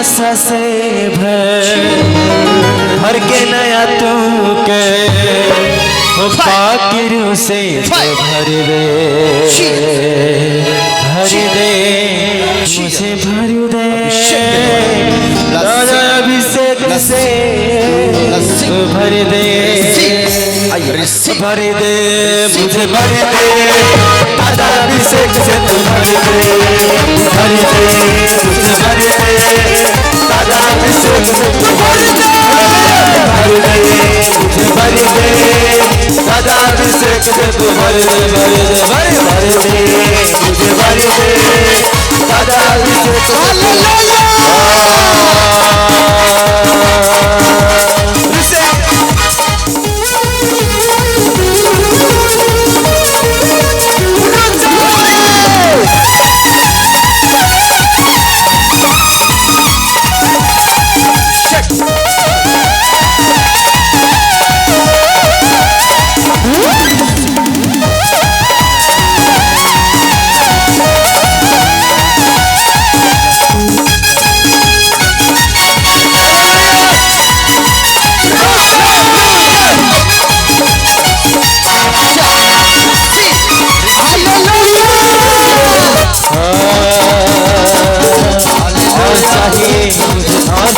आशा से भर के नया तू के पाकिरों से भर दे मुझे भर दे राजा अभिषेक से भर दे मुझे भर दे राजा अभिषेक से तू भर दे मुझे भर दे राजा अभिषेक से तू भर दे मुझे भर दे राजा अभिषेक से तू भर दे मुझे भर दे राजा अभिषेक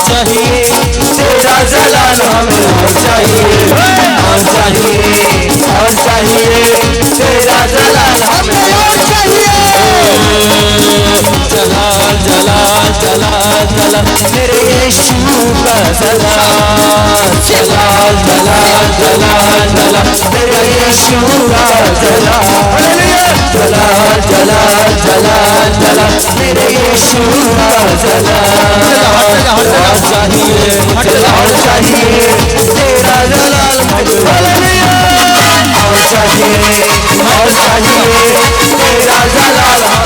चाहिए तेरा जलाल हमें और चाहिए तेरा जलाल हमें और चाहिए जलाल मेरे यीशु का जलाल मेरे यीशु का जलाल मेरे यीशु का जलाल चाहिए तेरा जलाल और चाहिए तेरा जलाल और चाहिए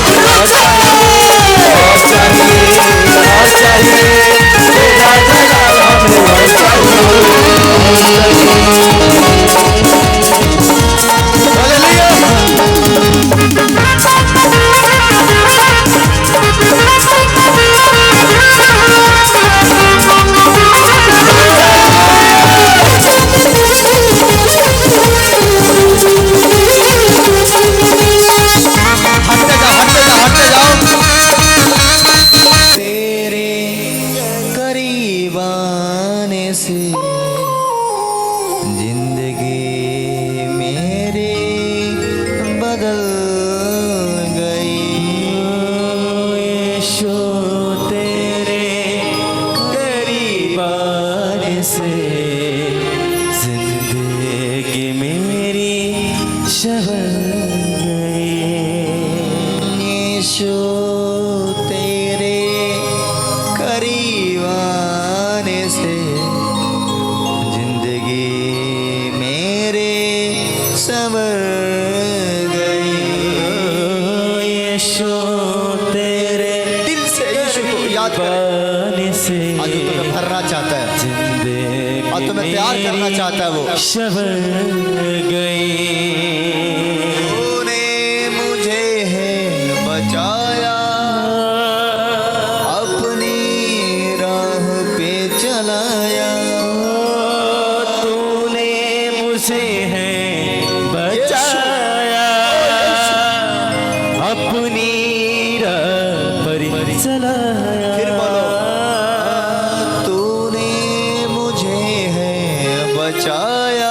तेरा जलाल चाहता है वो शबर गई तूने मुझे है बचाया अपनी राह पे चलाया तूने मुझे है बचाया अपनी राह पर चलाया फिर बोलो तूने मुझे है बचाया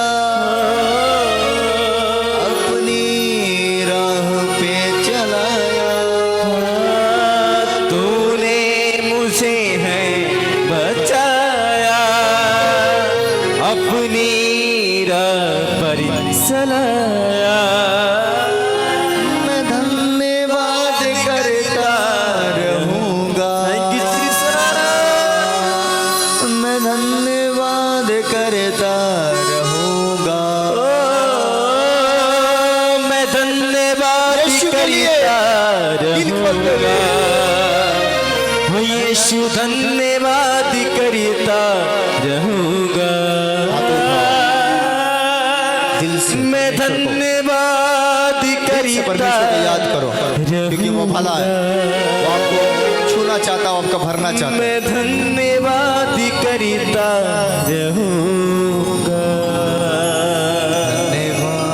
अपनी राह पे चलाया तूने मुझे है बचाया अपनी राह पर चलाया मैं धन्यवाद करता रहूंगा मैं धन्यवाद करता रहूंगा मैं धन्यवाद करता रहूंगा यीशु धन्यवाद करता रहूंगा मैं धन्यवाद करता याद करो क्योंकि वो भला है वो आपको छूना चाहता हूँ, आपका भरना चाहता हूँ। मैं धन्यवाद करता रहूंगा। धन्यवाद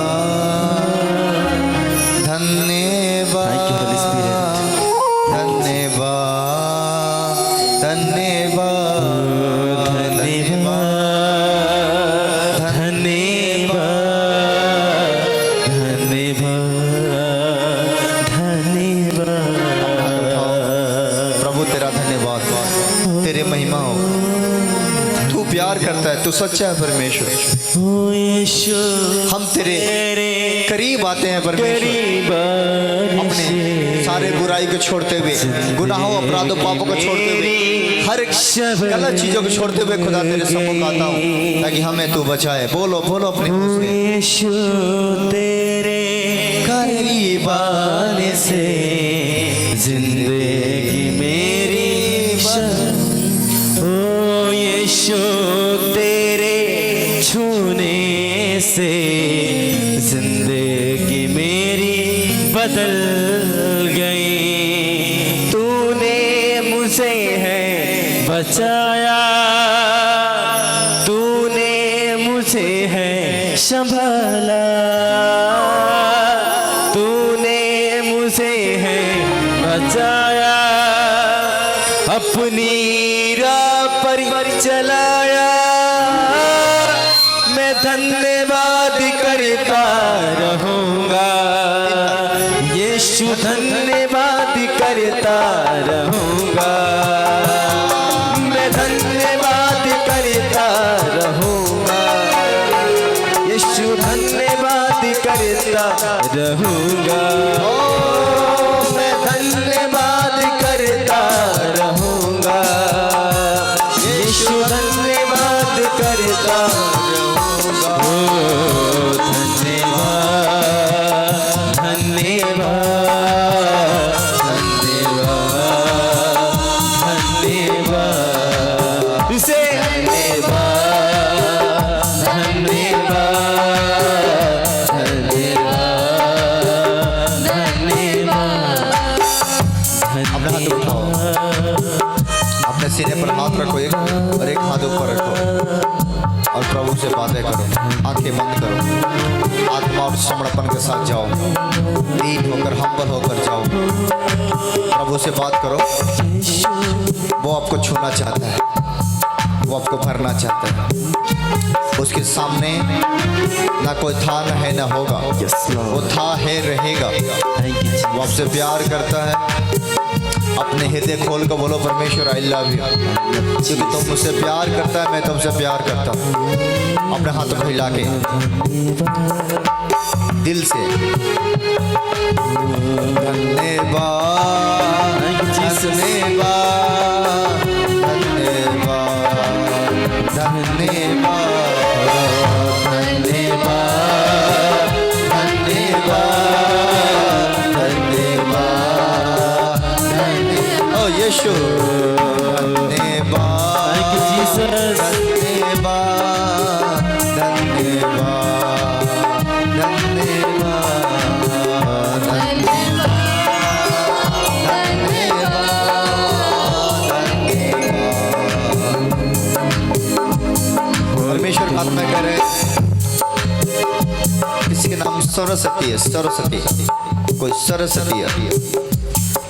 धन्यवाद धन्यवाद धन्यवाद प्यार करता है, तू सच्चा है परमेश्वर। हम तेरे करीब आते हैं परमेश्वर, अपने सारे बुराई को छोड़ते हुए, गुनाहों अपराधों पापों को छोड़ते हुए, हर गलत चीजों को छोड़ते हुए खुदा तेरे सम्मुख आता हूँ ताकि हमें तू बचाए। बोलो बोलो अपने मुंह से, तेरे करीब आने से जिंदगी मेरी यीशु तेरे छूने से जिंदगी मेरी बदल गई। तूने मुझे है बचाया, तूने मुझे है संभाला, तूने मुझे है बचाया, अपनी चलाया। मैं धन्यवाद करता रहूंगा, यीशु धन्यवाद करता रहूंगा। मैं धन्यवाद करता रहूंगा, यीशु धन्यवाद करता रहूंगा। मैं धन्यवाद करता रहूंगा, धन्यवाद करता रहूंगा। धन्यवाद धन्यवाद धन्यवाद इसे धन्यवाद धन्यवाद धन्यवाद अपने हाथ उठाओ, अपने सीने पर हाथ रखो एक और एक हाथ ऊपर रखो और प्रभु से बातें करो। आंखें बंद करो, आत्मा और समर्पण के साथ जाओ, दीन होकर हम्बल होकर जाओ, प्रभु से बात करो। वो आपको छूना चाहता है, वो आपको भरना चाहता है। उसके सामने ना कोई था न है न होगा, वो था है रहेगा। वो आपसे प्यार करता है। अपने हृदय खोल कर बोलो परमेश्वर आई लव यू, क्योंकि तुम मुझसे प्यार करता है, मैं तुमसे प्यार करता हूँ। अपने हाथों को हिला के दिल से धन्यवाद धन्यवाद धन्यवाद धन्यवाद धन्यवाद धन्यवाद ओ यीशु धन्यवाद धन्यवाद परमेश्वर आत्मा कह रहे किसी के नाम सरस्वती है, सरस्वती कोई सरस्वती है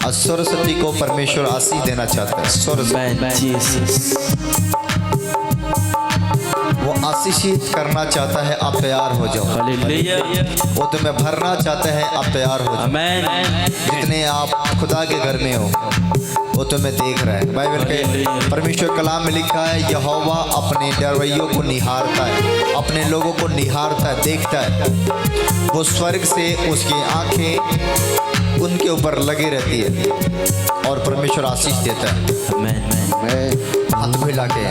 और सरस्वती को परमेश्वर आशीष देना चाहता है। सरस्वती वो आशीषित करना चाहता है, आप तैयार हो जाओ। वो तुम्हें भरना चाहता है, आप तैयार हो जाओ। जितने आप खुदा के घर में हो वो तुम्हें देख रहा है। बाइबल के परमेश्वर कलाम में लिखा है यहोवा अपने डरवैयों को निहारता है, अपने लोगों को निहारता है, देखता है। वो स्वर्ग से उसकी आंखें उनके ऊपर लगी रहती है और परमेश्वर आशीष देता है। हाथ मिला के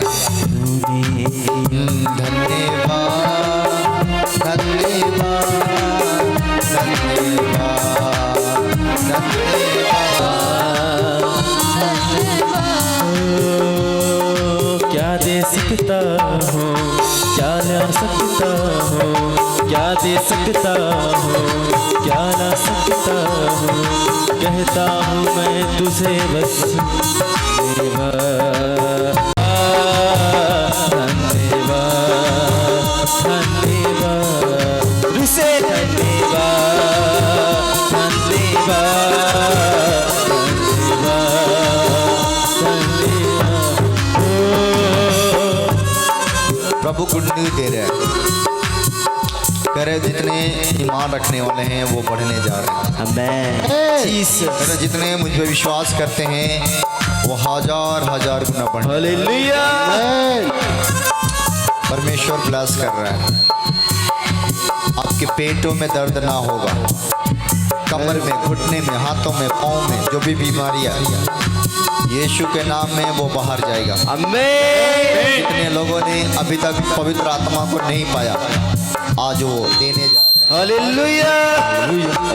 धन्यवाद धन्यवाद क्या दे सकता हूँ, क्या ला सकता हूँ, क्या दे सकता हूँ, क्या ला सकता हूँ, कह कहता हूँ मैं तुझे बस धन्यवाद धन्यवाद तुझे धन्यवाद धन्यवाद। प्रभु गुड न्यूज दे रहे हैं, कह रहे जितने ईमान रखने वाले हैं वो बढ़ने जा रहे हैं। आमेन। कह रहे जितने मुझ पे विश्वास करते हैं वो हजार हजार गुना बढ़े। हालेलुया। परमेश्वर ब्लेस कर रहा है। आपके पेटों में दर्द ना होगा, कमर में, घुटने में, हाथों में, पाँव में जो भी बीमारियां यीशु के नाम में वो बाहर जाएगा। आमेन। जितने लोगों ने अभी तक पवित्र आत्मा को नहीं पाया आज वो देने जा रहे हैं। हालेलुया।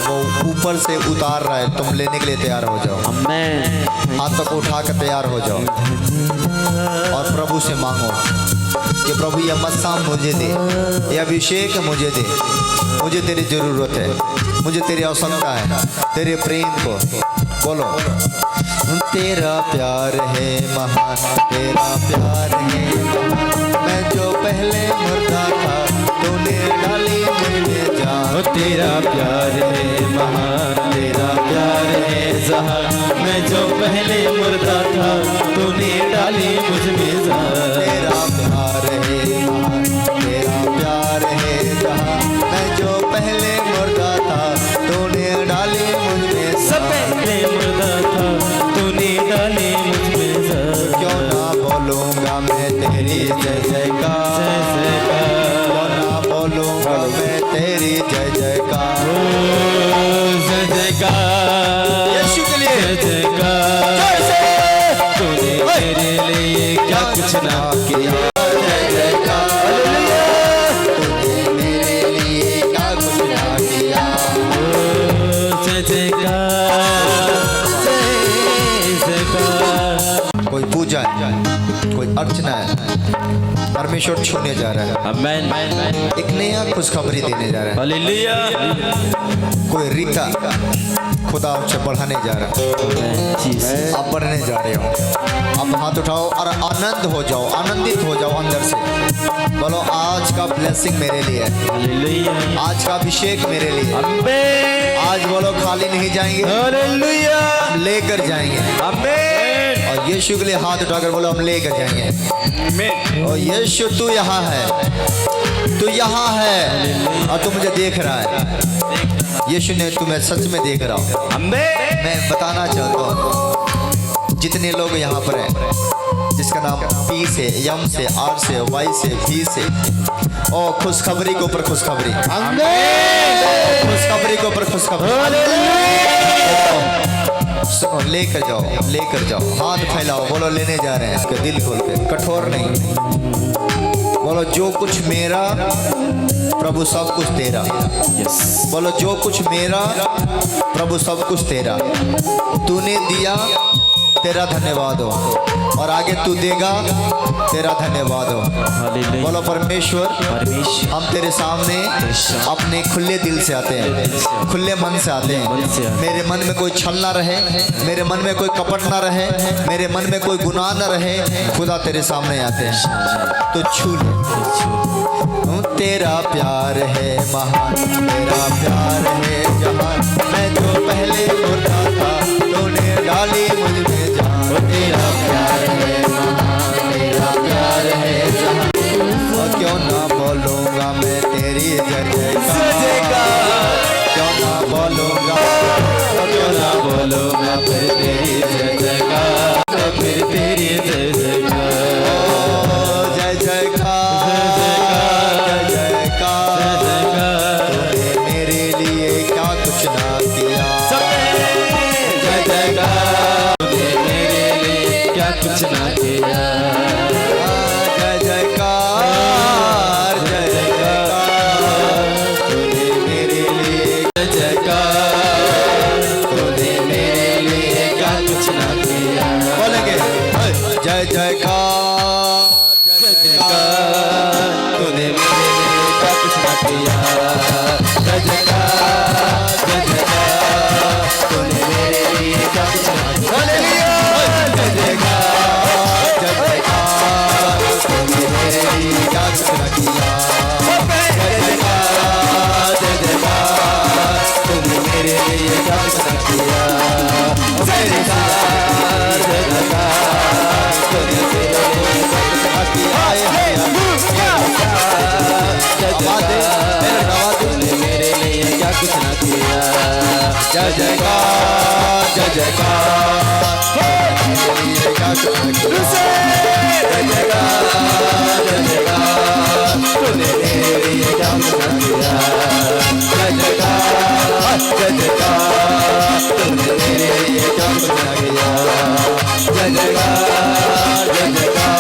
वो ऊपर से उतार रहा है, तुम लेने के लिए तैयार हो जाओ। आमेन। हाथों को उठा कर तैयार हो जाओ और प्रभु से मांगो कि प्रभु ये मस्सा मुझे दे, ये अभिषेक मुझे दे, मुझे तेरी जरूरत है, मुझे तेरी आवश्यकता है, तेरे प्रेम को। बोलो तेरा प्यार है महान, तेरा प्यार है महान, मैं जो पहले मुर्दा था तूने डाली मुझे जान। तेरा प्यार है महान, तेरा प्यार है जहान, मैं जो पहले मुर्दा था तूने डाली मुझ में जान। तेरा प्यार है महान, तेरा प्यार है जहान, मैं जो पहले मुर्दा था तूने डाली मुझ में सब पहले मुर्दा था तूने डाली मुझ में जान। क्यों ना बोलूँगा मैं तेरी जय जयकार, जय जयकार। क्यों ना बोलूँगा मैं तेरी जय जयकार। जय जयकार यीशु के लिए जय जयकार। तूने मेरे लिए क्या कुछ ना किया। जय जयकार, तूने मेरे लिए क्या कुछ ना किया। जय जयकार जय जयकार। कोई पूजा है, कोई अर्चना है, परमेश्वर छूने जा रहा है, आमेन। एक नया खुशखबरी देने जा रहा है। हालेलुया। कोई रिका खुदा आपसे बढ़ाने जा रहा है। आप बढ़ने जा रहे हो। आप हाथ उठाओ और आनंद हो जाओ, आनंदित हो जाओ अंदर से। बोलो आज का ब्लेसिंग मेरे लिए है, हालेलुया। आज का अभिषेक मेरे लिए है। आमेन। आज बोलो खाली नहीं जाएंगे, हालेलुया। लेकर जाएंगे। आमेन। और यीशु के लिए हाथ उठाकर बोलो हम लेकर जाएंगे। आमेन। और यीशु तू यहाँ है, तू यहाँ है और तू मुझे देख रहा है। यीशु ने तुम्हें सच में देख रहा हूँ। आमेन। मैं बताना चाहता हूँ जितने लोग यहाँ पर हैं जिसका नाम पी से, यम से, आर से, वाई से, भी से, और खुशखबरी के ऊपर खुशखबरी, खुशखबरी के ऊपर खुशखबरी। सुनो, लेकर जाओ, लेकर जाओ, हाथ फैलाओ, बोलो लेने जा रहे हैं। इसके दिल खोल के, कठोर नहीं, बोलो जो कुछ मेरा प्रभु सब कुछ तेरा। बोलो जो कुछ मेरा प्रभु सब कुछ तेरा, तूने दिया तेरा धन्यवाद हो, और आगे तू देगा तेरा धन्यवाद हो। हालेलुया। बोलो परमेश्वर हम तेरे सामने अपने खुले दिल से आते हैं, खुले मन से आते हैं। मेरे मन में कोई छल ना रहे, मेरे मन में कोई कपट ना रहे, मेरे मन में कोई गुनाह ना रहे। खुदा तेरे सामने आते हैं तो छू ले। तेरा प्यार है महान, तेरा प्यार है जहान, मैं जो पहले मुर्दा था तूने डाली मुझ में जान। तेरा प्यार है महान, तेरा प्यार है जहान, और क्यों ना बोलूँगा मैं तेरी जय जयकार, क्यों ना बोलूँगा, क्यों ना बोलो मैं फिर तेरी जय जयकार, फिर तेरी जय जयकार। जय जयकार, जय जयकार, तूने मेरे लिए क्या कुछ ना किया। जय जयकार, तूने मेरे लिए क्या कुछ ना किया। जय जयकार, जय जयकार, तूने मेरे लिए, जय जयकार, तूने मेरे लिए क्या कुछ ना किया। बोलेंगे जय जयकार, जय जयकार, तूने मेरे लिए क्या कुछ ना किया। जय जयकार, जय जयकार, तूने मेरे लिए मेरे लिए क्या कुछ ना किया। जय जयकार जय जयकार जय जयकार जय जयकार तूने मेरे लिए क्या कुछ ना किया। जय जयकार जय जयकार तूने मेरे लिए क्या कुछ ना किया। जय जयकार जय जयकार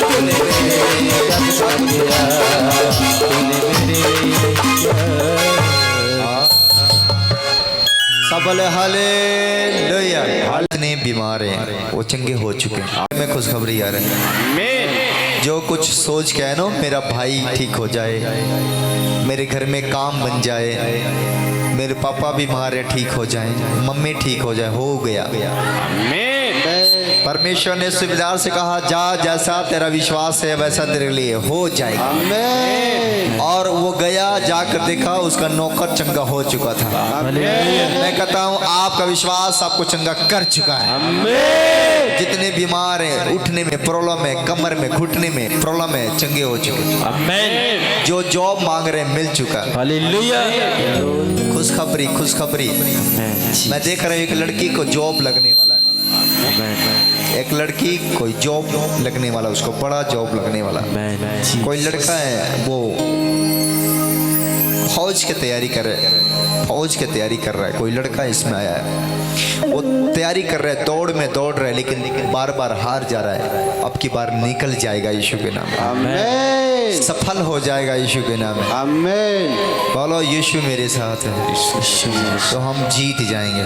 तूने मेरे लिए क्या कुछ ना किया। तूने मेरे लिए सबल हालेलुया। इतने बीमार हैं वो चंगे हो चुके हैं। मैं खुशखबरी आ रही है, जो कुछ सोच के आए ना मेरा भाई ठीक हो जाए, मेरे घर में काम बन जाए, मेरे पापा बीमार है ठीक हो जाए, मम्मी ठीक हो जाए, हो गया। परमेश्वर ने सुबेदार से कहा जा, जैसा तेरा विश्वास है वैसा तेरे लिए हो जाएगा। और वो गया, जाकर देखा उसका नौकर चंगा हो चुका था। मैं कहता हूँ आपका विश्वास आपको चंगा कर चुका है। जितने बीमार हैं, उठने में प्रॉब्लम है, कमर में घुटने में प्रॉब्लम है, चंगे हो चुके। जो जॉब मांग रहे हैं मिल चुका। खुशखबरी खुशखबरी। मैं देख रहा हूँ एक लड़की को जॉब लगने वाला है, एक लड़की कोई जॉब लगने वाला, उसको बड़ा जॉब लगने वाला। कोई लड़का है वो फौज की तैयारी कर रहा है, फौज की तैयारी कर रहा है। कोई लड़का इसमें आया है, वो तैयारी कर रहा है, दौड़ में दौड़ रहा है, लेकिन बार बार हार जा रहा है। अब की बार निकल जाएगा यीशु के नाम में, सफल हो जाएगा यीशु के नाम में। आमीन। बोलो यीशु मेरे साथ है, तो हम जीत जाएंगे।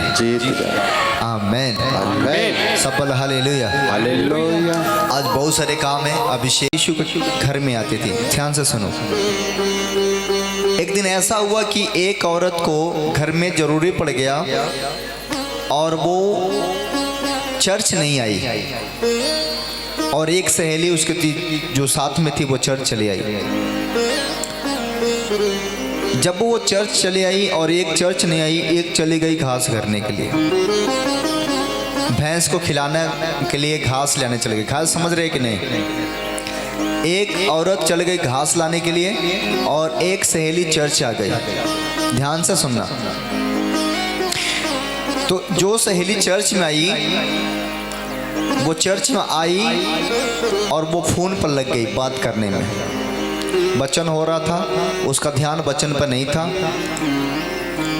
आमीन आमीन। सफल हालेलुया हालेलुया। आज बहुत सारे काम है। अभिषेक यीशु के घर में आते थे, ध्यान से सुनो। एक दिन ऐसा हुआ कि एक औरत को घर में जरूरी पड़ गया और वो चर्च नहीं आई, और एक सहेली उसके जो साथ में थी वो चर्च चली आई। जब वो चर्च चली आई और एक चर्च नहीं आई, एक चली गई घास करने के लिए, भैंस को खिलाने के लिए घास लाने चले गई। घास समझ रहे कि नहीं? एक औरत चल गई घास लाने के लिए और एक सहेली चर्च आ गई। ध्यान से सुनना। तो जो सहेली चर्च में आई, वो चर्च में आई और वो फोन पर लग गई बात करने में। वचन हो रहा था, उसका ध्यान वचन पर नहीं था,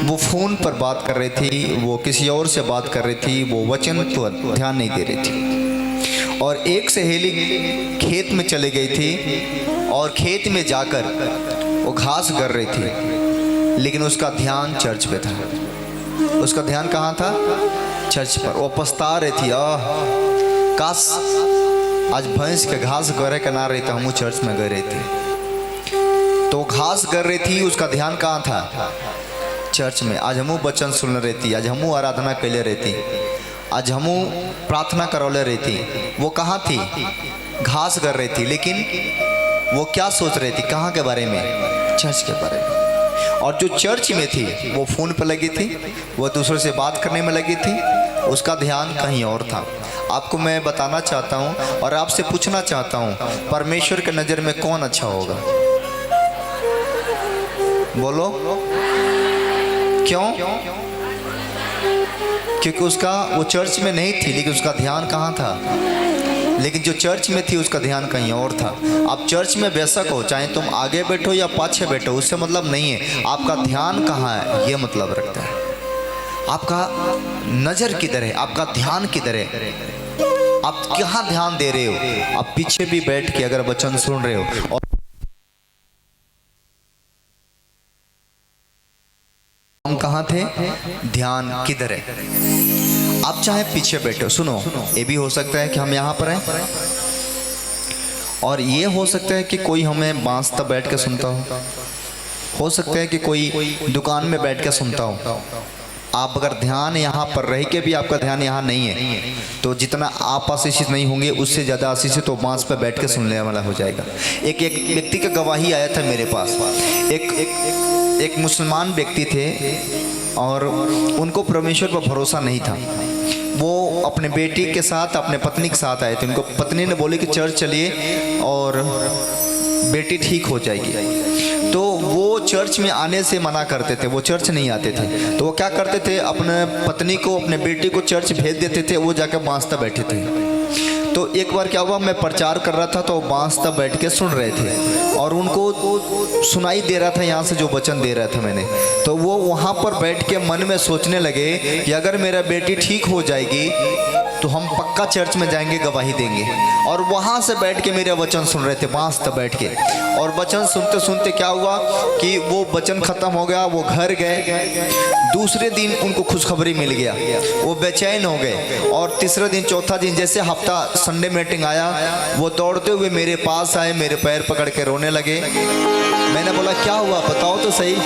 वो फोन पर बात कर रही थी, वो किसी और से बात कर रही थी, वो वचन पर ध्यान नहीं दे रही थी। और एक सहेली खेत में चली गई थी और खेत में जाकर वो घास कर रही थी, लेकिन उसका ध्यान चर्च पे था। उसका ध्यान कहाँ था? चर्च पर। वो पछता रही थी, काश आज भैंस के घास गरे का ना रही था, हम चर्च में गए रही थी। तो घास कर रही थी, उसका ध्यान कहाँ था? चर्च में। आज हमू वचन सुन रही थी, आज हमू आराधना कैले रहती, आज हमू प्रार्थना करौले रही थी। वो कहाँ थी? घास कर रही थी, लेकिन वो क्या सोच रही थी? कहाँ के बारे में? चर्च के बारे में। और जो चर्च में थी वो फोन पर लगी थी, वो दूसरों से बात करने में लगी थी, उसका ध्यान कहीं और था। आपको मैं बताना चाहता हूँ और आपसे पूछना चाहता हूँ, परमेश्वर के नज़र में कौन अच्छा होगा? बोलो क्यों? क्योंकि उसका वो चर्च में नहीं थी, लेकिन उसका ध्यान कहाँ था? लेकिन जो चर्च में थी उसका ध्यान कहीं और था। आप चर्च में बेशक हो, चाहे तुम आगे बैठो या पाछे बैठो, उससे मतलब नहीं है। आपका ध्यान कहाँ है ये मतलब रखता है। आपका नज़र किधर है, आपका ध्यान किधर है, आप कहाँ ध्यान दे रहे हो? आप पीछे भी बैठ के अगर वचन सुन रहे हो और हम कहाँ थे, ध्यान किधर है? आप चाहे पीछे बैठो, सुनो, ये भी हो सकता है कि हम यहाँ पर हैं, और ये हो सकता है कि कोई हमें बांस तक बैठ के सुनता हो सकता है कि कोई दुकान में बैठ के सुनता हो। आप अगर ध्यान यहाँ पर रह के भी आपका ध्यान यहाँ नहीं है, तो जितना आप आशीषित नहीं होंगे उससे ज़्यादा आशीषित तो बांस पर बैठ के सुनने वाला हो जाएगा। एक व्यक्ति का गवाही आया था मेरे पास। एक मुसलमान व्यक्ति थे और उनको परमेश्वर पर भरोसा नहीं था। वो अपने बेटी के साथ अपने पत्नी के साथ आए थे। उनको पत्नी ने बोली कि चर्च चलिए और बेटी ठीक हो जाएगी। तो वो चर्च में आने से मना करते थे, वो चर्च नहीं आते थे। तो वो क्या करते थे, अपने पत्नी को अपने बेटी को चर्च भेज देते थे, वो जाकर बांसता बैठे थे। तो एक बार क्या हुआ, मैं प्रचार कर रहा था तो बांसता बैठ के सुन रहे थे और उनको सुनाई दे रहा था यहाँ से जो वचन दे रहा था मैंने। तो वो वहाँ पर बैठ के मन में सोचने लगे कि अगर मेरा बेटी ठीक हो जाएगी तो हम पक्का चर्च में जाएंगे, गवाही देंगे। और वहाँ से बैठ के मेरे वचन सुन रहे थे, बांस तक बैठ के। और वचन सुनते सुनते क्या हुआ कि वो वचन खत्म हो गया, वो घर गए। दूसरे दिन उनको खुशखबरी मिल गया, वो बेचैन हो गए। और तीसरे दिन चौथा दिन जैसे हफ्ता संडे मीटिंग आया, वो दौड़ते हुए मेरे पास आए, मेरे पैर पकड़ के रोने लगे। मैंने बोला क्या हुआ बताओ तो सही।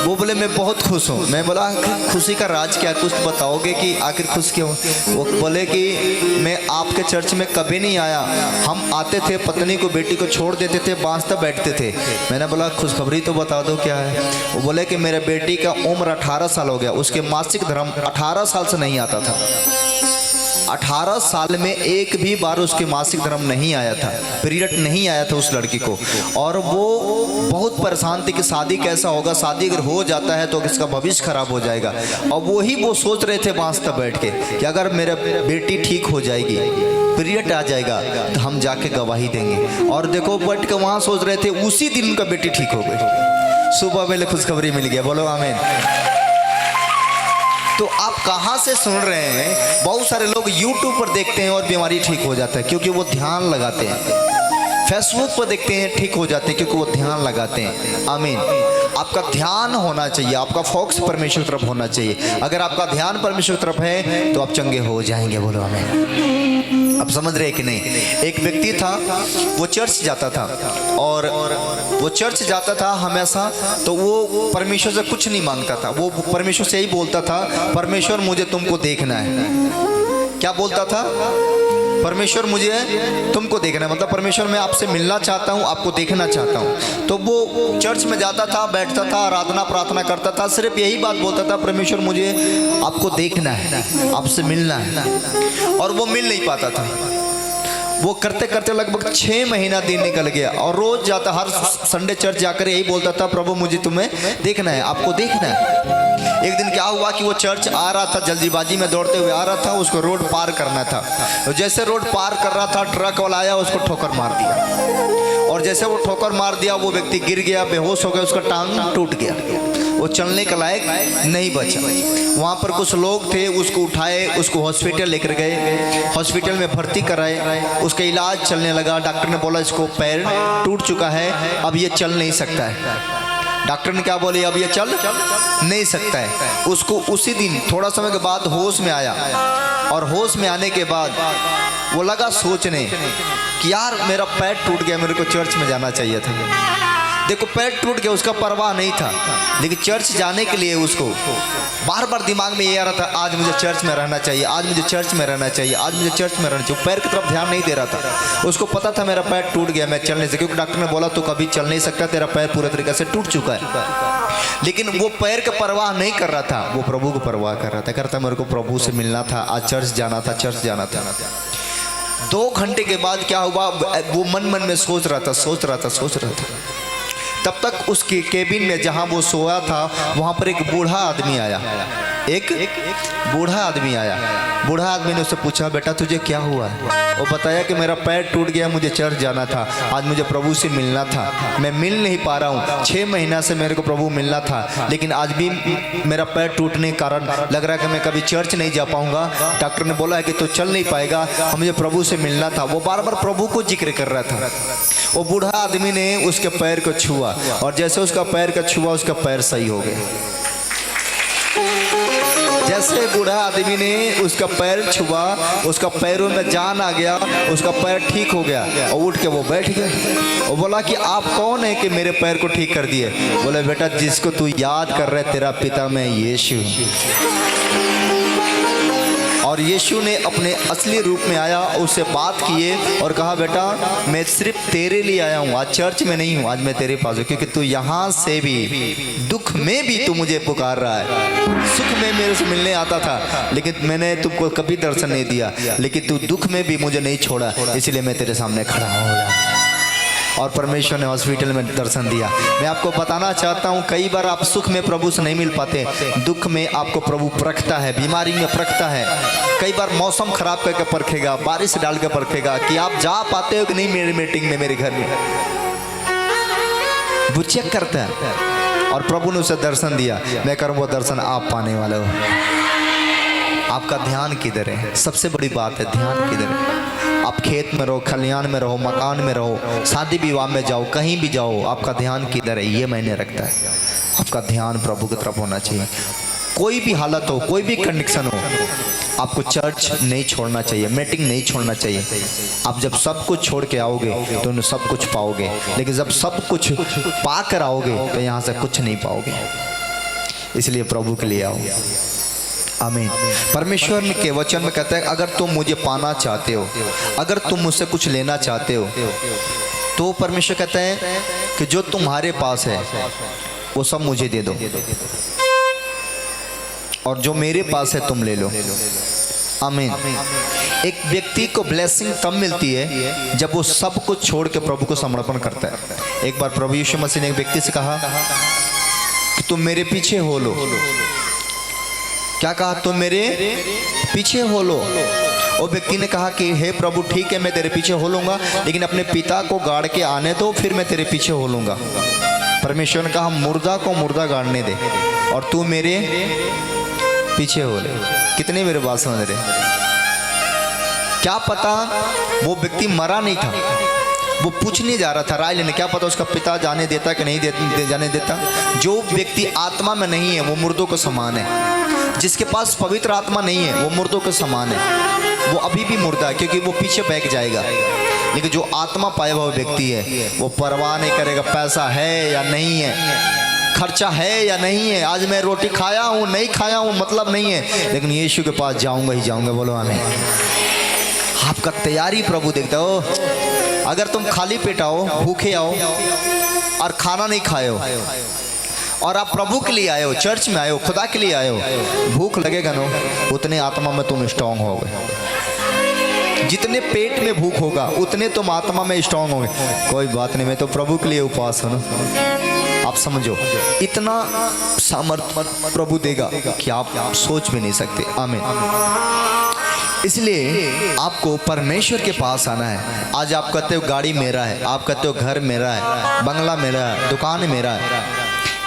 वो बोले मैं बहुत खुश हूँ। मैं बोला खुशी का राज क्या, कुछ बताओगे कि आखिर खुश क्यों। वो बोले कि मैं आपके चर्च में कभी नहीं आया, हम आते थे पत्नी को बेटी को छोड़ देते थे, बांसता बैठते थे। मैंने बोला खुशखबरी तो बता दो क्या है। वो बोले कि मेरे बेटी का उम्र 18 साल हो गया, उसके मासिक धर्म 18 साल से नहीं आता था। 18 साल में एक भी बार उसके मासिक धर्म नहीं आया था, पीरियड नहीं आया था उस लड़की को। और वो बहुत परेशान थी कि शादी कैसा होगा, शादी अगर हो जाता है तो इसका भविष्य खराब हो जाएगा। और वो सोच रहे थे बांस तक बैठ के कि अगर मेरा बेटी ठीक हो जाएगी, पीरियड आ जाएगा तो हम जाके गवाही देंगे। और देखो बैठ के वहाँ सोच रहे थे, उसी दिन उनका बेटी ठीक हो गई। सुबह में खुशखबरी मिल गया, बोलो आमीन। तो आप कहाँ से सुन रहे हैं? बहुत सारे लोग YouTube पर देखते हैं और बीमारी ठीक हो जाता है क्योंकि वो ध्यान लगाते हैं। फेसबुक पर देखते हैं ठीक हो जाते हैं क्योंकि वो ध्यान लगाते हैं। आमीन। आपका ध्यान होना चाहिए, आपका फोकस परमेश्वर की तरफ होना चाहिए। अगर आपका ध्यान परमेश्वर की तरफ है तो आप चंगे हो जाएंगे, बोलो आमीन। आप समझ रहे कि नहीं? एक व्यक्ति था, वो चर्च जाता था और वो चर्च जाता था हमेशा, तो वो परमेश्वर से कुछ नहीं मांगता था। वो परमेश्वर से यही बोलता था, परमेश्वर मुझे तुमको देखना है। क्या बोलता था? परमेश्वर मुझे तुमको देखना है, मतलब परमेश्वर मैं आपसे मिलना चाहता हूँ, आपको देखना चाहता हूँ। तो वो चर्च में जाता था, बैठता था, आराधना प्रार्थना करता था, सिर्फ यही बात बोलता था, परमेश्वर मुझे आपको देखना है, आपसे मिलना है। और वो मिल नहीं पाता था। वो करते करते लगभग 6 महीना दिन निकल गया और रोज जाता, हर संडे चर्च जाकर यही बोलता था, प्रभु मुझे तुम्हें देखना है, आपको देखना है। एक दिन क्या हुआ कि वो चर्च आ रहा था, जल्दीबाजी में दौड़ते हुए आ रहा था, उसको रोड पार करना था। तो जैसे रोड पार कर रहा था, ट्रक वाला आया, उसको ठोकर मार दिया। और जैसे वो ठोकर मार दिया, वो व्यक्ति गिर गया, बेहोश हो गया, उसका टांग टूट गया, वो चलने के लायक नहीं बचा। वहाँ पर कुछ लोग थे, उसको उठाए, उसको हॉस्पिटल लेकर गए, हॉस्पिटल में भर्ती कराए, उसका इलाज चलने लगा। डॉक्टर ने बोला इसको पैर टूट चुका है, अब ये चल नहीं सकता है। डॉक्टर ने क्या बोले, अब ये चल नहीं सकता है। उसको उसी दिन थोड़ा समय के बाद होश में आया और होश में आने के बाद वो लगा सोचने कि यार मेरा पैर टूट गया, मेरे को चर्च में जाना चाहिए था। देखो पैर टूट गया, उसका परवाह नहीं था, लेकिन चर्च जाने के लिए उसको बार बार दिमाग में ये आ रहा था, आज मुझे चर्च में रहना चाहिए, आज मुझे चर्च में रहना चाहिए, आज मुझे चर्च में रहना चाहिए। पैर की तरफ ध्यान नहीं दे रहा था। उसको पता था मेरा पैर टूट गया, मैं चल नहीं सकता, क्योंकि डॉक्टर ने बोला तो कभी चल नहीं सकता, तेरा पैर पूरे तरीके से टूट चुका है। लेकिन वो पैर का परवाह नहीं कर रहा था, वो प्रभु को परवाह कर रहा था। करता मेरे को प्रभु से मिलना था, आज चर्च जाना था, चर्च जाना था। 2 घंटे के बाद क्या हुआ, वो मन मन में सोच रहा था। तब तक उसके केबिन में जहाँ वो सोया था, वहाँ पर एक बूढ़ा आदमी आया। एक बूढ़ा आदमी आया। बूढ़ा आदमी ने उससे पूछा, बेटा तुझे क्या हुआ है? वो बताया कि मेरा पैर टूट गया, मुझे चर्च जाना था, आज मुझे प्रभु से मिलना था, मैं मिल नहीं पा रहा हूँ। 6 महीना से मेरे को प्रभु मिलना था, लेकिन आज भी मेरा पैर टूटने के कारण लग रहा है कि मैं कभी चर्च नहीं जा पाऊँगा। डॉक्टर ने बोला है कि तो चल नहीं पाएगा, मुझे प्रभु से मिलना था। वो बार बार प्रभु को जिक्र कर रहा था। वो बूढ़ा आदमी ने उसके पैर को छुआ और जैसे उसका पैर का छुआ, उसका पैर सही हो गया। जैसे बूढ़ा आदमी ने उसका पैर छुआ, उसका पैरों में जान आ गया, उसका पैर ठीक हो गया और उठ के वो बैठ गया। वो बोला कि आप कौन है कि मेरे पैर को ठीक कर दिए? बोले बेटा जिसको तू याद कर रहे तेरा पिता मैं यीशु। और यीशु ने अपने असली रूप में आया, उससे बात किए और कहा बेटा मैं सिर्फ तेरे लिए आया हूँ, आज चर्च में नहीं हूँ, आज मैं तेरे पास हूँ, क्योंकि तू यहाँ से भी दुख में भी तू मुझे पुकार रहा है। सुख में मेरे से मिलने आता था लेकिन मैंने तुमको कभी दर्शन नहीं दिया, लेकिन तू दुख में भी मुझे नहीं छोड़ा, इसलिए मैं तेरे सामने खड़ा हूँ। और परमेश्वर ने हॉस्पिटल में दर्शन दिया। मैं आपको बताना चाहता हूँ, कई बार आप सुख में प्रभु से नहीं मिल पाते, दुख में आपको प्रभु परखता है, बीमारी में परखता है। कई बार मौसम खराब करके परखेगा, बारिश डाल के परखेगा कि आप जा पाते हो कि नहीं मेरी मीटिंग में, मेरे घर में, वो चेक करता है। और प्रभु ने उसे दर्शन दिया। मैं करूँ वो दर्शन आप पाने वाले हो। आपका ध्यान किधर है? सबसे बड़ी बात है ध्यान किधर है। आप खेत में रहो, खलियान में रहो, मकान में रहो, शादी विवाह में जाओ, कहीं भी जाओ, आपका ध्यान किधर है ये मायने रखता है। आपका ध्यान प्रभु की तरफ होना चाहिए। कोई भी हालत हो, कोई भी कंडीशन हो, आपको चर्च नहीं छोड़ना चाहिए, मीटिंग नहीं छोड़ना चाहिए। आप जब सब कुछ छोड़ के आओगे तो सब कुछ पाओगे, लेकिन जब सब कुछ पा कर आओगे तो यहाँ से कुछ नहीं पाओगे। इसलिए प्रभु के लिए आओ। आमीन। परमेश्वर के वचन में कहता है अगर तुम मुझे पाना चाहते हो, अगर तुम मुझसे कुछ लेना चाहते हो, तो परमेश्वर कहता है कि जो तुम्हारे पास है वो सब मुझे दे दो, और जो मेरे पास है तुम ले लो। आमीन। एक व्यक्ति को ब्लेसिंग तब मिलती है जब वो सब कुछ छोड़ के प्रभु को समर्पण करता है। एक बार प्रभु यीशु मसीह ने एक व्यक्ति से कहा कि तुम मेरे पीछे हो लो। क्या कहा? तुम मेरे पीछे हो लो। वो व्यक्ति ने कहा कि हे प्रभु ठीक है मैं तेरे पीछे हो लूँगा, लेकिन अपने पिता को गाड़ के आने दो, फिर मैं तेरे पीछे हो लूँगा। परमेश्वर ने कहा मुर्दा को मुर्दा गाड़ने दे और तू मेरे पीछे हो ले। कितने मेरे बात समझ रहे? क्या पता वो व्यक्ति मरा नहीं था, वो पूछने जा रहा था राय लेने, क्या पता उसका पिता जाने देता कि नहीं जाने देता। जो व्यक्ति आत्मा में नहीं है वो मुर्दों के समान है। जिसके पास पवित्र आत्मा नहीं है वो मुर्दों के समान है, वो अभी भी मुर्दा है, क्योंकि वो पीछे बैठ जाएगा। लेकिन जो आत्मा पाया हुआ व्यक्ति है वो परवाह नहीं करेगा पैसा है या नहीं है, खर्चा है या नहीं है, आज मैं रोटी खाया हूँ नहीं खाया हूँ मतलब नहीं है, लेकिन यीशु के पास जाऊँगा ही जाऊँगा। बोलो आमीन। आपका तैयारी प्रभु देखता हो। अगर तुम खाली पेट आओ, भूखे आओ और खाना नहीं खाए हो, और आप प्रभु के लिए आए हो, चर्च में आए हो, खुदा के लिए आए हो, भूख लगेगा ना, उतने आत्मा में तुम स्ट्रांग होगे। जितने पेट में भूख होगा उतने तुम आत्मा में स्ट्रांग होगे। कोई बात नहीं, मैं तो प्रभु के लिए उपवास हूँ ना। आप समझो इतना सामर्थ्य प्रभु देगा कि आप सोच भी नहीं सकते। आमीन। इसलिए आपको परमेश्वर के पास आना है। आज आप कहते हो गाड़ी मेरा है, आप कहते हो घर मेरा है, बंगला मेरा है, दुकान मेरा है,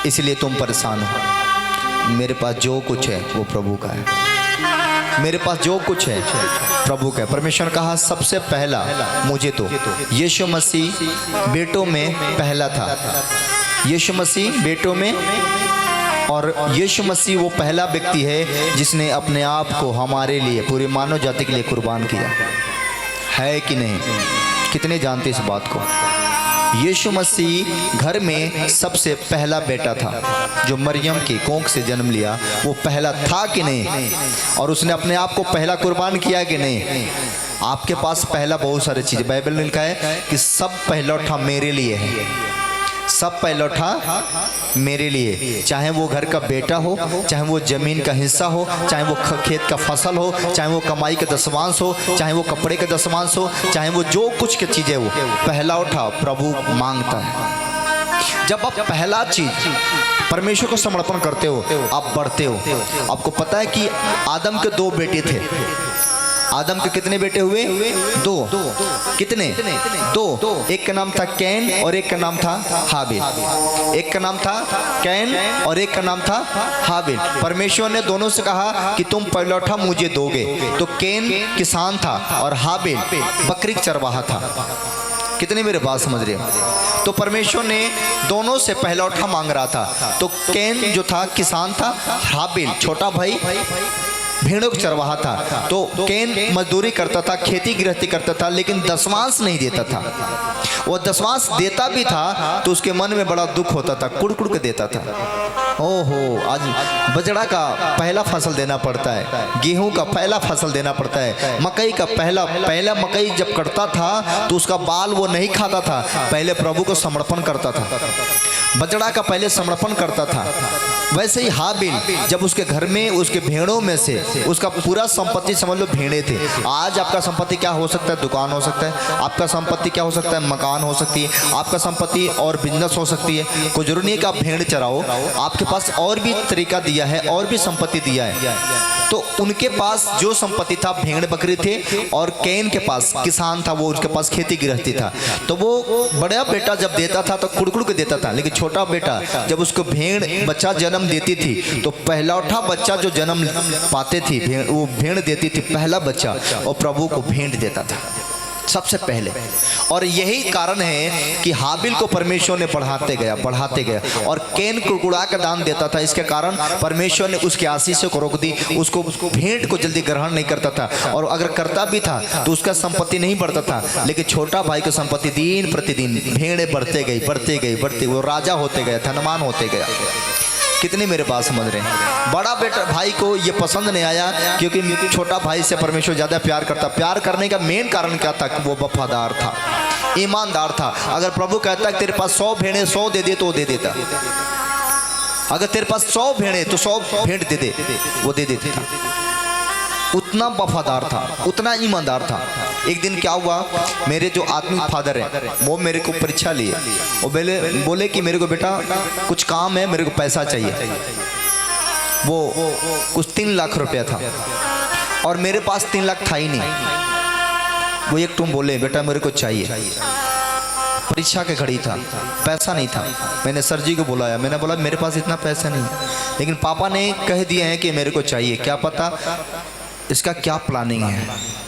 इसलिए तुम परेशान हो। मेरे पास जो कुछ है वो प्रभु का है। मेरे पास जो कुछ है प्रभु का है। परमेश्वर ने कहा सबसे पहला मुझे तो यीशु मसीह बेटों में पहला था। यीशु मसीह बेटों में, और यीशु मसीह वो पहला व्यक्ति है जिसने अपने आप को हमारे लिए, पूरी मानव जाति के लिए कुर्बान किया है कि नहीं? कितने जानते इस बात को? यीशु मसीह घर में सबसे पहला बेटा था, जो मरियम की कोख से जन्म लिया, वो पहला था कि नहीं? और उसने अपने आप को पहला कुर्बान किया कि नहीं? आपके पास पहला बहुत सारी चीज़, बाइबल में लिखा है कि सब पहलौठा मेरे लिए है। सब पहलौठा मेरे लिए, चाहे वो घर का बेटा हो, चाहे वो जमीन का हिस्सा हो, चाहे वो खेत का फसल हो, चाहे वो कमाई का दशमांश हो, चाहे वो कपड़े का दशमांश हो, चाहे वो जो कुछ की चीज़ें हो, पहला उठा प्रभु मांगता है। जब आप पहला चीज परमेश्वर को समर्पण करते हो आप बढ़ते हो। आपको पता है कि आदम के दो बेटे थे। आदम के कितने बेटे हुए? दो। कितने? दो। एक का नाम था कैन और एक का नाम था हाबिल। एक का नाम था कैन और एक का नाम था हाबिल। परमेश्वर ने दोनों से कहा कि तुम पहलौठा मुझे दोगे। तो कैन किसान था और हाबिल बकरी चरवाहा था। कितने मेरे बात समझ रहे हो? तो परमेश्वर ने दोनों से पहलौठा मांग रहा था। तो कैन जो था किसान था, हाबिल छोटा भाई भेड़ों का चरवाहा था। तो कैन मजदूरी करता था, खेती गृहस्थी करता था, लेकिन दशमांश नहीं देता था। वो दशमांश देता भी था तो उसके मन में बड़ा दुख होता था, कुड़ कुड़ के देता था। ओहो, आज बजड़ा का पहला फसल देना पड़ता है, गेहूं का पहला फसल देना पड़ता है, मकई का पहला मकई जब कटता था तो उसका बाल वो नहीं खाता था, पहले प्रभु को समर्पण करता था, बजड़ा का पहले समर्पण करता था। वैसे ही हाबिल जब उसके घर में उसके भेड़ों में से उसका पूरा संपत्ति, समझ लो भेड़े थे। आज आपका संपत्ति क्या हो सकता है? दुकान हो सकता है, आपका संपत्ति क्या हो सकता है? मकान हो सकती है, आपका संपत्ति और बिजनेस हो सकती है। कोई जरूरी नहीं कि आप भेड़ चराओ, आपके पास और भी तरीका दिया है, और भी संपत्ति दिया है। तो उनके पास जो संपत्ति था भेड़ बकरी थे, और कैन के पास किसान था, वो उसके पास खेती गृहस्थी था। तो वो बड़ा बेटा जब देता था तो कुड़कुड़ के देता था, लेकिन छोटा बेटा जब उसको भेड़ बच्चा जन्म देती थी तो पहलौठा बच्चा जो जन्म पाते थी वो भेड़ देती थी, पहला बच्चा, और प्रभु को भेंट देता था सबसे पहले। और यही कारण है कि हाबिल को परमेश्वर ने बढ़ाते गया, और कैन कुड़कुड़ा का दान देता था। इसके कारण परमेश्वर ने उसकी आशीष को रोक दी, उसको वोट को जल्दी ग्रहण नहीं करता था, और अगर करता भी था तो उसका संपत्ति नहीं बढ़ता था। लेकिन छोटा भाई की संपत्ति दिन प्रतिदिन भेड़े बढ़ते गई, वो राजा होते गया, धनवान होते गया। कितने मेरे बात समझ रहे हैं? बड़ा बेटा भाई को ये पसंद नहीं आया, क्योंकि छोटा भाई से परमेश्वर ज्यादा प्यार करता। प्यार करने का मेन कारण क्या था? कि वो वफादार था, ईमानदार था। अगर प्रभु कहता है तेरे पास 100 भेड़े 100 दे दे तो वो दे देता। अगर तेरे पास 100 भेड़े तो 100 भेंट दे दे, वो दे देता। उतना वफादार था, उतना ईमानदार था। एक दिन क्या हुआ, मेरे जो आत्मिक फादर हैं वो मेरे को परीक्षा लिए, वो बोले कि मेरे को बेटा कुछ काम है, मेरे को पैसा चाहिए। वो कुछ 3 लाख रुपया था, और मेरे पास 3 लाख था ही नहीं। वो एक तुम बोले बेटा मेरे को चाहिए, परीक्षा के घड़ी था, पैसा नहीं था। मैंने सर जी को बुलाया, मैंने बोला मेरे पास इतना पैसा नहीं, लेकिन पापा ने कह दिए हैं कि मेरे को चाहिए। क्या पता इसका क्या प्लानिंग है,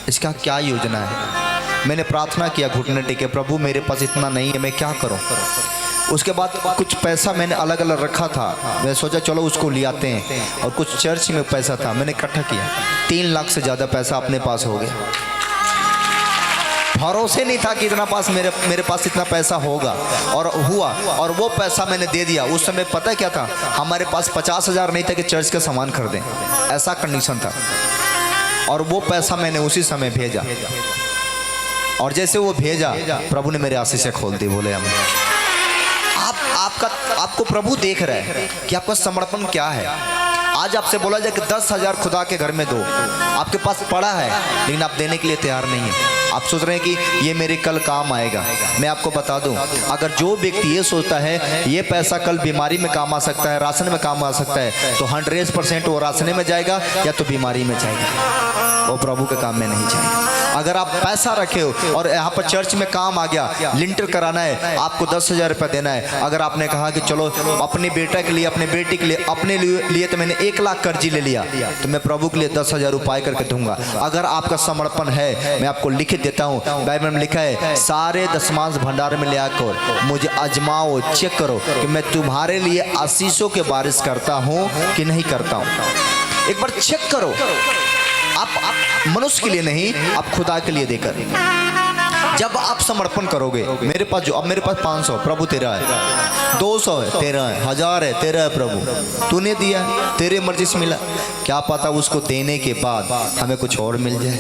इसका क्या योजना है। मैंने प्रार्थना किया घुटने टेके, प्रभु मेरे पास इतना नहीं है, मैं क्या करूं। उसके बाद कुछ पैसा मैंने अलग अलग रखा था, मैं सोचा चलो उसको ले आते हैं, और कुछ चर्च में पैसा था, मैंने इकट्ठा किया। 3 लाख से ज़्यादा पैसा अपने पास हो गया। भरोसे नहीं था कि इतना पास मेरे पास इतना पैसा होगा, और हुआ, और वो पैसा मैंने दे दिया। उस समय पता क्या था, हमारे पास 50,000 नहीं था कि चर्च का सामान खरीदें, ऐसा कंडीशन था। और वो पैसा मैंने उसी समय भेजा, और जैसे वो भेजा प्रभु ने मेरे आशीष से खोल दी। बोले हम आपको प्रभु देख रहे हैं कि आपका समर्पण क्या है। आज आपसे बोला जाए कि 10,000 खुदा के घर में दो, आपके पास पड़ा है, लेकिन आप देने के लिए तैयार नहीं है। आप सोच रहे हैं कि ये मेरे कल काम आएगा। मैं आपको बता दूं, अगर जो व्यक्ति ये सोचता है ये पैसा कल बीमारी में काम आ सकता है, राशन में काम आ सकता है, तो 100% वो राशन में जाएगा या तो बीमारी में जाएगा, वो प्रभु के काम में नहीं जाएगा। अगर आप पैसा रखे हो और यहाँ पर चर्च में काम आ गया, लिंटर कराना है, आपको 10,000 रुपया देना है। अगर आपने कहा कि चलो अपने बेटा के लिए, अपने बेटी के लिए, अपने लिए तो मैंने 1 लाख कर्जी ले लिया, तो मैं प्रभु के लिए 10,000 उपाय करके दूंगा। अगर आपका समर्पण है, मैं आपको लिख देता हूँ, बाइबल में लिखा है, सारे दशमांश भंडार में ले आकर मुझे आजमाओ, चेक करो कि मैं तुम्हारे लिए आशीषों के बारिश करता हूँ कि नहीं करता हूँ। एक बार चेक करो। आप मनुष्य के लिए नहीं, आप खुदा के लिए देकर। जब आप समर्पण करोगे, मेरे पास जो अब मेरे पास 500, प्रभु तेरा है, 200 है तेरा है, 1000 है तेरा है, प्रभु तूने दिया, तेरे मर्जी से मिला। क्या पता उसको देने के बाद हमें कुछ और मिल जाए,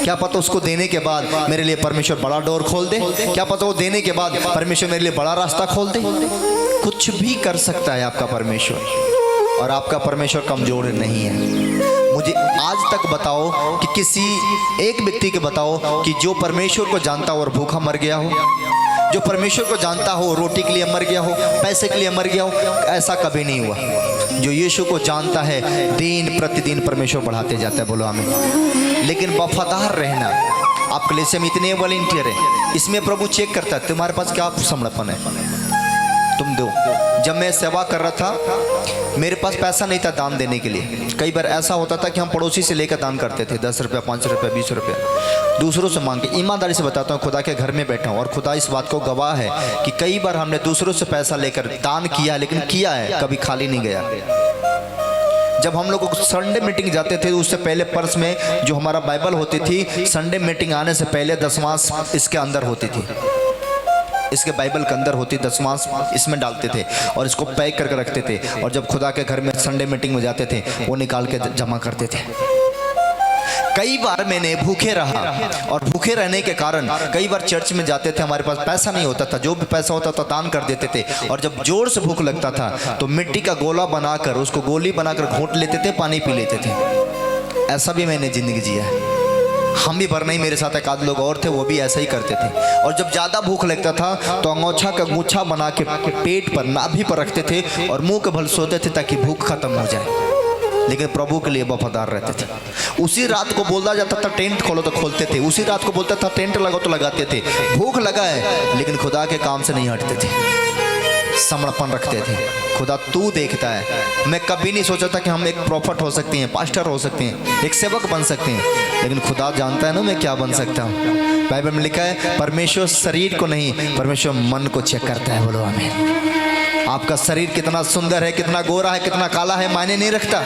क्या पता उसको देने के बाद मेरे लिए परमेश्वर बड़ा डोर खोल दे, क्या पता वो देने के बाद परमेश्वर मेरे लिए बड़ा रास्ता खोल दे। कुछ भी कर सकता है आपका परमेश्वर, और आपका परमेश्वर कमजोर नहीं है। मुझे आज तक बताओ कि किसी एक व्यक्ति के बताओ कि जो परमेश्वर को जानता हो और भूखा मर गया हो, जो परमेश्वर को जानता हो रोटी के लिए मर गया हो, पैसे के लिए मर गया हो। ऐसा कभी नहीं हुआ। जो यीशु को जानता है दिन प्रतिदिन परमेश्वर बढ़ाते जाता है। बोलो आमीन। लेकिन वफादार रहना, आपके लिए से हम इतने वॉलंटियर हैं, इसमें प्रभु चेक करता है तुम्हारे पास क्या समर्पण है, तुम दो। जब मैं सेवा कर रहा था, मेरे पास पैसा नहीं था दान देने के लिए। कई बार ऐसा होता था कि हम पड़ोसी से लेकर दान करते थे, 10 रुपया, 5 रुपया, 20 रुपया, दूसरों से मांग के। ईमानदारी से बताता हूँ, खुदा के घर में बैठा हूँ और खुदा इस बात को गवाह है कि कई बार हमने दूसरों से पैसा लेकर दान किया, लेकिन किया है, कभी खाली नहीं गया। जब हम लोग संडे मीटिंग जाते थे, उससे पहले पर्स में जो हमारा बाइबल होती थी, संडे मीटिंग आने से पहले 10वां इसके अंदर होती थी। इसके बाइबल के अंदर होती, दशमांश इसमें डालते थे और इसको पैक करके रखते थे, और जब खुदा के घर में संडे मीटिंग में जाते थे वो निकाल के जमा करते थे। कई बार मैंने भूखे रहा, और भूखे रहने के कारण कई बार चर्च में जाते थे, हमारे पास पैसा नहीं होता था, जो भी पैसा होता था दान कर देते थे, और जब जोर से भूख लगता था तो मिट्टी का गोला बनाकर उसको गोली बनाकर घोंट लेते थे, पानी पी लेते थे। ऐसा भी मैंने जिंदगी जिया है। हम भी भर नहीं, मेरे साथ एक आध लोग और थे वो भी ऐसा ही करते थे। और जब ज़्यादा भूख लगता था तो अंगोछा का गुच्छा बना के पेट पर, नाभि पर रखते थे और मुंह के बल सोते थे ताकि भूख खत्म हो जाए, लेकिन प्रभु के लिए वफादार रहते थे। उसी रात को बोला जाता था टेंट खोलो तो खोलते थे, उसी रात को बोलता था टेंट लगाओ तो लगाते थे। भूख लगा है लेकिन खुदा के काम से नहीं हटते थे, समर्पण रखते थे। खुदा तू देखता है। मैं कभी नहीं सोचा था कि हम एक प्रॉफिट हो सकते हैं, पास्टर हो सकते हैं, एक सेवक बन सकते हैं, लेकिन खुदा जानता है ना मैं क्या बन सकता हूँ। बाइबल में लिखा है परमेश्वर शरीर को नहीं, परमेश्वर मन को चेक करता है। बोलो आमीन। आपका शरीर कितना सुंदर है, कितना गोरा है, कितना काला है, मायने नहीं रखता।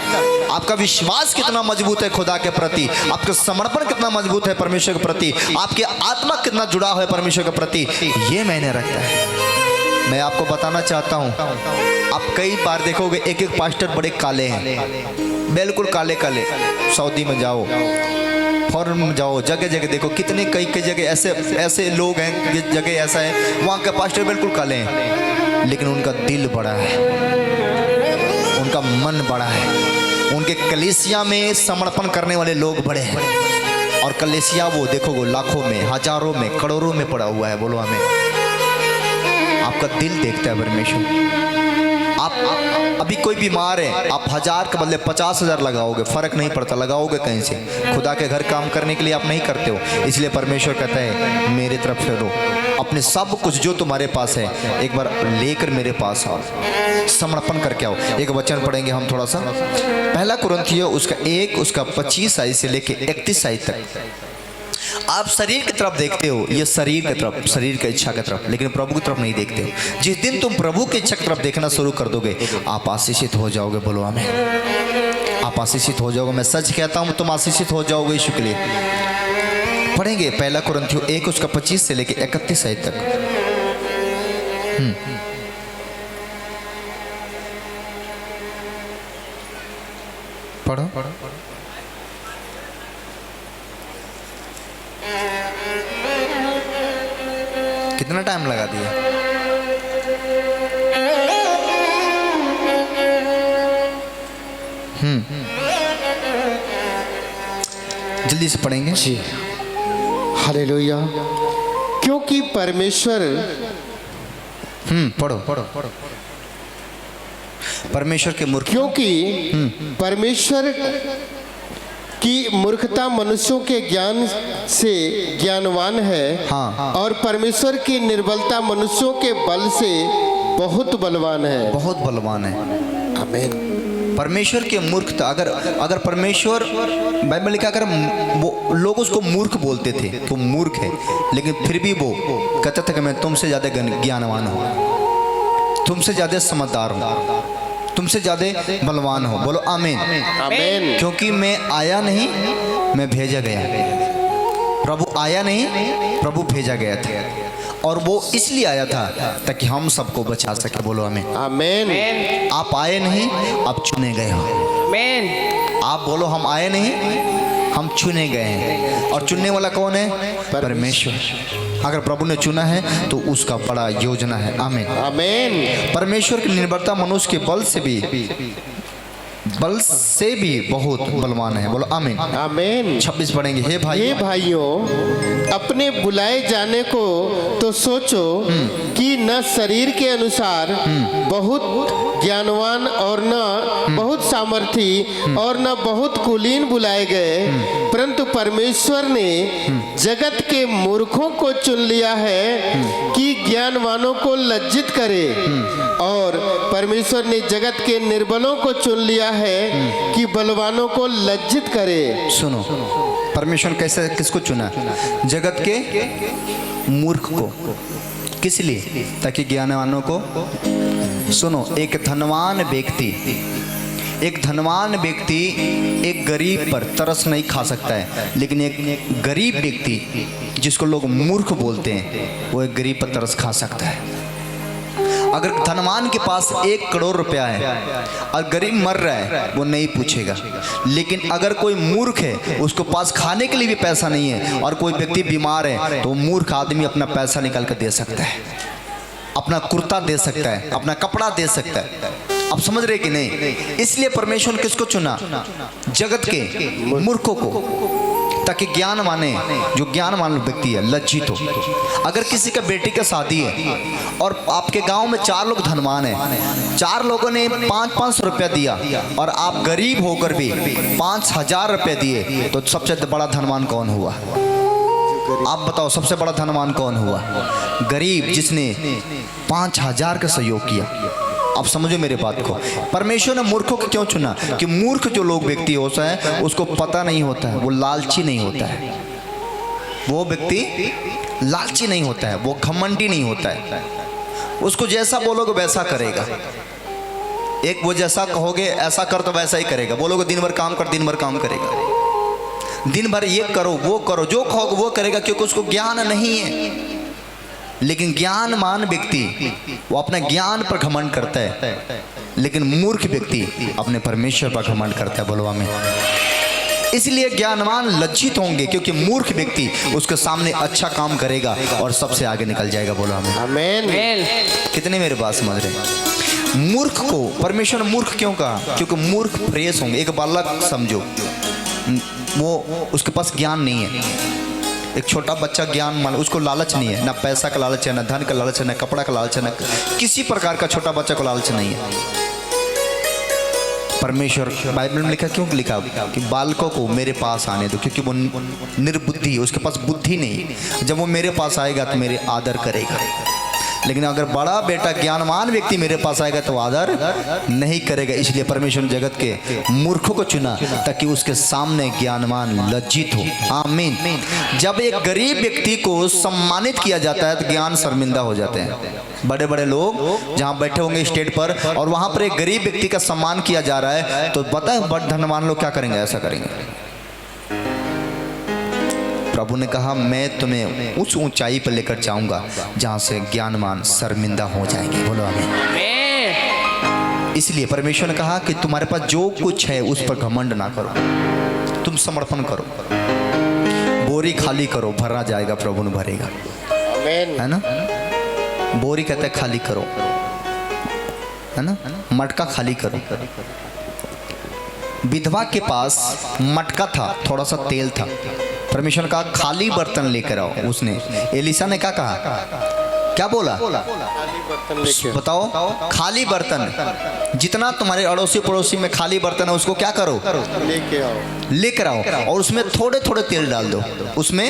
आपका विश्वास कितना मजबूत है खुदा के प्रति, आपका समर्पण कितना मजबूत है परमेश्वर के प्रति, आपकी आत्मा कितना जुड़ा हुआ है परमेश्वर के प्रति, ये मायने रखता है। मैं आपको बताना चाहता हूँ, आप कई बार देखोगे एक एक पास्टर बड़े काले हैं, बिल्कुल काले काले। सऊदी में जाओ, फॉरेन में जाओ, जगह जगह देखो कितने कई कई जगह ऐसे ऐसे लोग हैं, जिस जगह ऐसा है वहाँ के पास्टर बिल्कुल काले हैं, लेकिन उनका दिल बड़ा है, उनका मन बड़ा है। उनके कलीसिया में समर्पण करने वाले लोग बड़े हैं, और कलीसिया वो देखोगे लाखों में, हजारों में, करोड़ों में पड़ा हुआ है। बोलो हमें, आपका दिल देखता है परमेश्वर। आप अभी कोई बीमार है, आप 1000 के बदले 50,000 लगाओगे, फर्क नहीं पड़ता, लगाओगे कहीं से। खुदा के घर काम करने के लिए आप नहीं करते हो, इसलिए परमेश्वर कहता है मेरे तरफ फेरो, अपने सब कुछ जो तुम्हारे पास है एक बार लेकर मेरे पास आओ, समर्पण करके आओ। एक वचन पढ़ेंगे हम थोड़ा सा, पहला कुरिन्थियों उसका 1 उसका 25 आयत से लेके 31 आयत तक। आप शरीर की तरफ देखते हो, ये शरीर की तरफ, शरीर की इच्छा की तरफ, लेकिन प्रभु की तरफ नहीं देखते हो। जिस दिन तुम प्रभु की इच्छा की तरफ देखना शुरू कर दोगे आप आशीषित हो जाओगे। बोलो आमीन। आप आशीषित हो जाओगे, मैं सच कहता हूँ तुम आशीषित हो जाओगे यीशु के लिए। पढ़ेंगे पहला कुरिन्थियों 1 उसका 25 से लेके 31 आयत तक। पढ़ो पढ़ो। कितना टाइम लगा दिया? जल्दी से पढ़ेंगे जी। हालेलुया। क्योंकि परमेश्वर, पढ़ो पढ़ो पढ़ो। परमेश्वर के मूर्ख, क्योंकि परमेश्वर की मूर्खता मनुष्यों के ज्ञान से ज्ञानवान है, हाँ। और परमेश्वर की निर्बलता मनुष्यों के बल से बहुत बलवान है। बहुत बलवान है। आमीन। परमेश्वर के मूर्खता, अगर परमेश्वर, बाइबल लिखा, अगर वो लोग उसको मूर्ख बोलते थे, तो मूर्ख है, लेकिन फिर भी वो कहता था कि मैं तुमसे ज़्यादा ज्ञानवान हूँ, तुमसे ज़्यादा समझदार हूँ, तुमसे ज़्यादा बलवान हो। बोलो आमीन। आमीन। क्योंकि मैं आया नहीं, मैं भेजा गया। प्रभु आया नहीं, प्रभु भेजा गया था, और वो इसलिए आया था ताकि हम सबको बचा सके। बोलो आमीन। आमीन। आप आए नहीं, आप चुने गए हो। आमीन। आप बोलो हम आए नहीं, हम चुने गए हैं। और चुनने वाला कौन है? परमेश्वर। अगर प्रभु ने चुना है तो उसका बड़ा योजना है। आमीन। आमीन। परमेश्वर की निर्भरता मनुष्य के बल से भी बहुत बलवान है। बोलो आमीन। आमीन। 26 पढ़ेंगे। हे भाई, ये भाइयों, अपने बुलाए जाने को तो सोचो कि न शरीर के अनुसार बहुत ज्ञानवान और न बहुत सामर्थी और न बहुत कुलीन बुलाए गए, परंतु परमेश्वर ने जगत के मूर्खों को चुन लिया है कि ज्ञानवानों को लज्जित करे, और परमेश्वर ने जगत के निर्बलों को चुन लिया है कि बलवानों को लज्जित करे। सुनो, परमेश्वर कैसे किसको चुना? जगत के मूर्ख को। किस लिए? ताकि ज्ञानवानों को। सुनो, एक धनवान व्यक्ति, एक धनवान व्यक्ति एक गरीब पर तरस नहीं खा सकता है, लेकिन एक गरीब व्यक्ति जिसको लोग मूर्ख बोलते हैं वो एक गरीब पर तरस खा सकता है। अगर धनवान के पास 1 करोड़ रुपया है और गरीब मर रहा है वो नहीं पूछेगा, लेकिन अगर कोई मूर्ख है उसको पास खाने के लिए भी पैसा नहीं है और कोई व्यक्ति बीमार है तो मूर्ख आदमी अपना पैसा निकाल कर दे सकता है, अपना कुर्ता दे सकता है, अपना कपड़ा दे सकता है। आप समझ रहे कि नहीं? इसलिए परमेश्वर ने किसको चुना? जगत के मूर्खों को, ताकि ज्ञान माने, जो ज्ञानवान व्यक्ति है लज्जित हो। अगर किसी का बेटी का शादी है और आपके गांव में 4 लोग धनवान हैं, 4 लोगों ने 500 रुपया दिया और आप गरीब होकर भी 5000 रुपये दिए, तो सबसे बड़ा धनवान कौन हुआ? आप बताओ, सबसे बड़ा धनवान कौन हुआ? गरीब, जिसने 5000 का सहयोग किया। आप समझो मेरे बात को। परमेश्वर ने मूर्खों को क्यों चुना? कि मूर्ख जो लोग व्यक्ति होता है उसको पता नहीं होता है, वो लालची नहीं होता है, वो व्यक्ति लालची नहीं होता है, वो घमंडी नहीं होता है। उसको जैसा बोलोगे वैसा करेगा। एक वो जैसा कहोगे ऐसा कर तो वैसा ही करेगा। बोलोगे दिन भर काम कर, दिन भर काम करेगा। दिन भर ये करो वो करो, जो कहोगे वो करेगा, क्योंकि उसको ज्ञान नहीं है। लेकिन ज्ञानवान व्यक्ति वो अपने ज्ञान पर घमंड करता है, लेकिन मूर्ख व्यक्ति अपने परमेश्वर पर घमंड करता है। बोलो आमीन। इसलिए ज्ञानवान लज्जित होंगे, क्योंकि मूर्ख व्यक्ति उसके सामने अच्छा काम करेगा और सबसे आगे निकल जाएगा। बोलो आमीन। आमीन। कितने मेरे बात समझ रहे? मूर्ख को परमेश्वर ने मूर्ख क्यों कहा? क्योंकि मूर्ख प्रेस होंगे। एक बालक समझो, वो उसके पास ज्ञान नहीं है। एक छोटा बच्चा ज्ञान मान, उसको लालच नहीं है, ना पैसा का लालच है, ना धन का लालच है, ना कपड़ा का लालच है, ना किसी प्रकार का छोटा बच्चा को लालच नहीं है। परमेश्वर बाइबल में लिखा, क्यों लिखा? कि बालकों को मेरे पास आने दो, क्योंकि वो निर्बुद्धि है, उसके पास बुद्धि नहीं। जब वो मेरे पास आएगा तो मेरे आदर करेगा। लेकिन अगर बड़ा बेटा ज्ञानवान व्यक्ति मेरे पास आएगा तो आदर नहीं करेगा। इसलिए परमेश्वर ने जगत के मूर्खों को चुना ताकि उसके सामने ज्ञानवान लज्जित हो। आमीन। जब एक गरीब व्यक्ति को सम्मानित किया जाता है तो ज्ञान शर्मिंदा हो जाते हैं। बड़े बड़े लोग जहाँ बैठे होंगे स्टेज पर और वहाँ पर एक गरीब व्यक्ति का सम्मान किया जा रहा है, तो पता है बड़े धनवान लोग क्या करेंगे? ऐसा करेंगे। प्रभु ने कहा, मैं तुम्हें उस ऊंचाई पर लेकर जाऊंगा जहां से ज्ञानवान शर्मिंदा हो जाएंगे। बोलो आमीन। इसलिए परमेश्वर ने कहा कि तुम्हारे पास जो कुछ है उस पर घमंड ना करो, तुम समर्पण करो, बोरी खाली करो, भरा जाएगा, प्रभु ने भरेगा। आमीन। है ना? बोरी कहते हैं खाली करो, है ना? मटका खाली करो। विधवा के पास मटका था, थोड़ा सा तेल था। परमेश्वर का खाली बर्तन लेकर आओ। उसने, एलिसा ने क्या कहा? क्या बोला? बताओ, खाली बर्तन। जितना तुम्हारे अड़ोसी पड़ोसी में खाली बर्तन है उसको क्या करो? लेकर आओ और उसमें थोड़े थोड़े तेल डाल दो। उसमें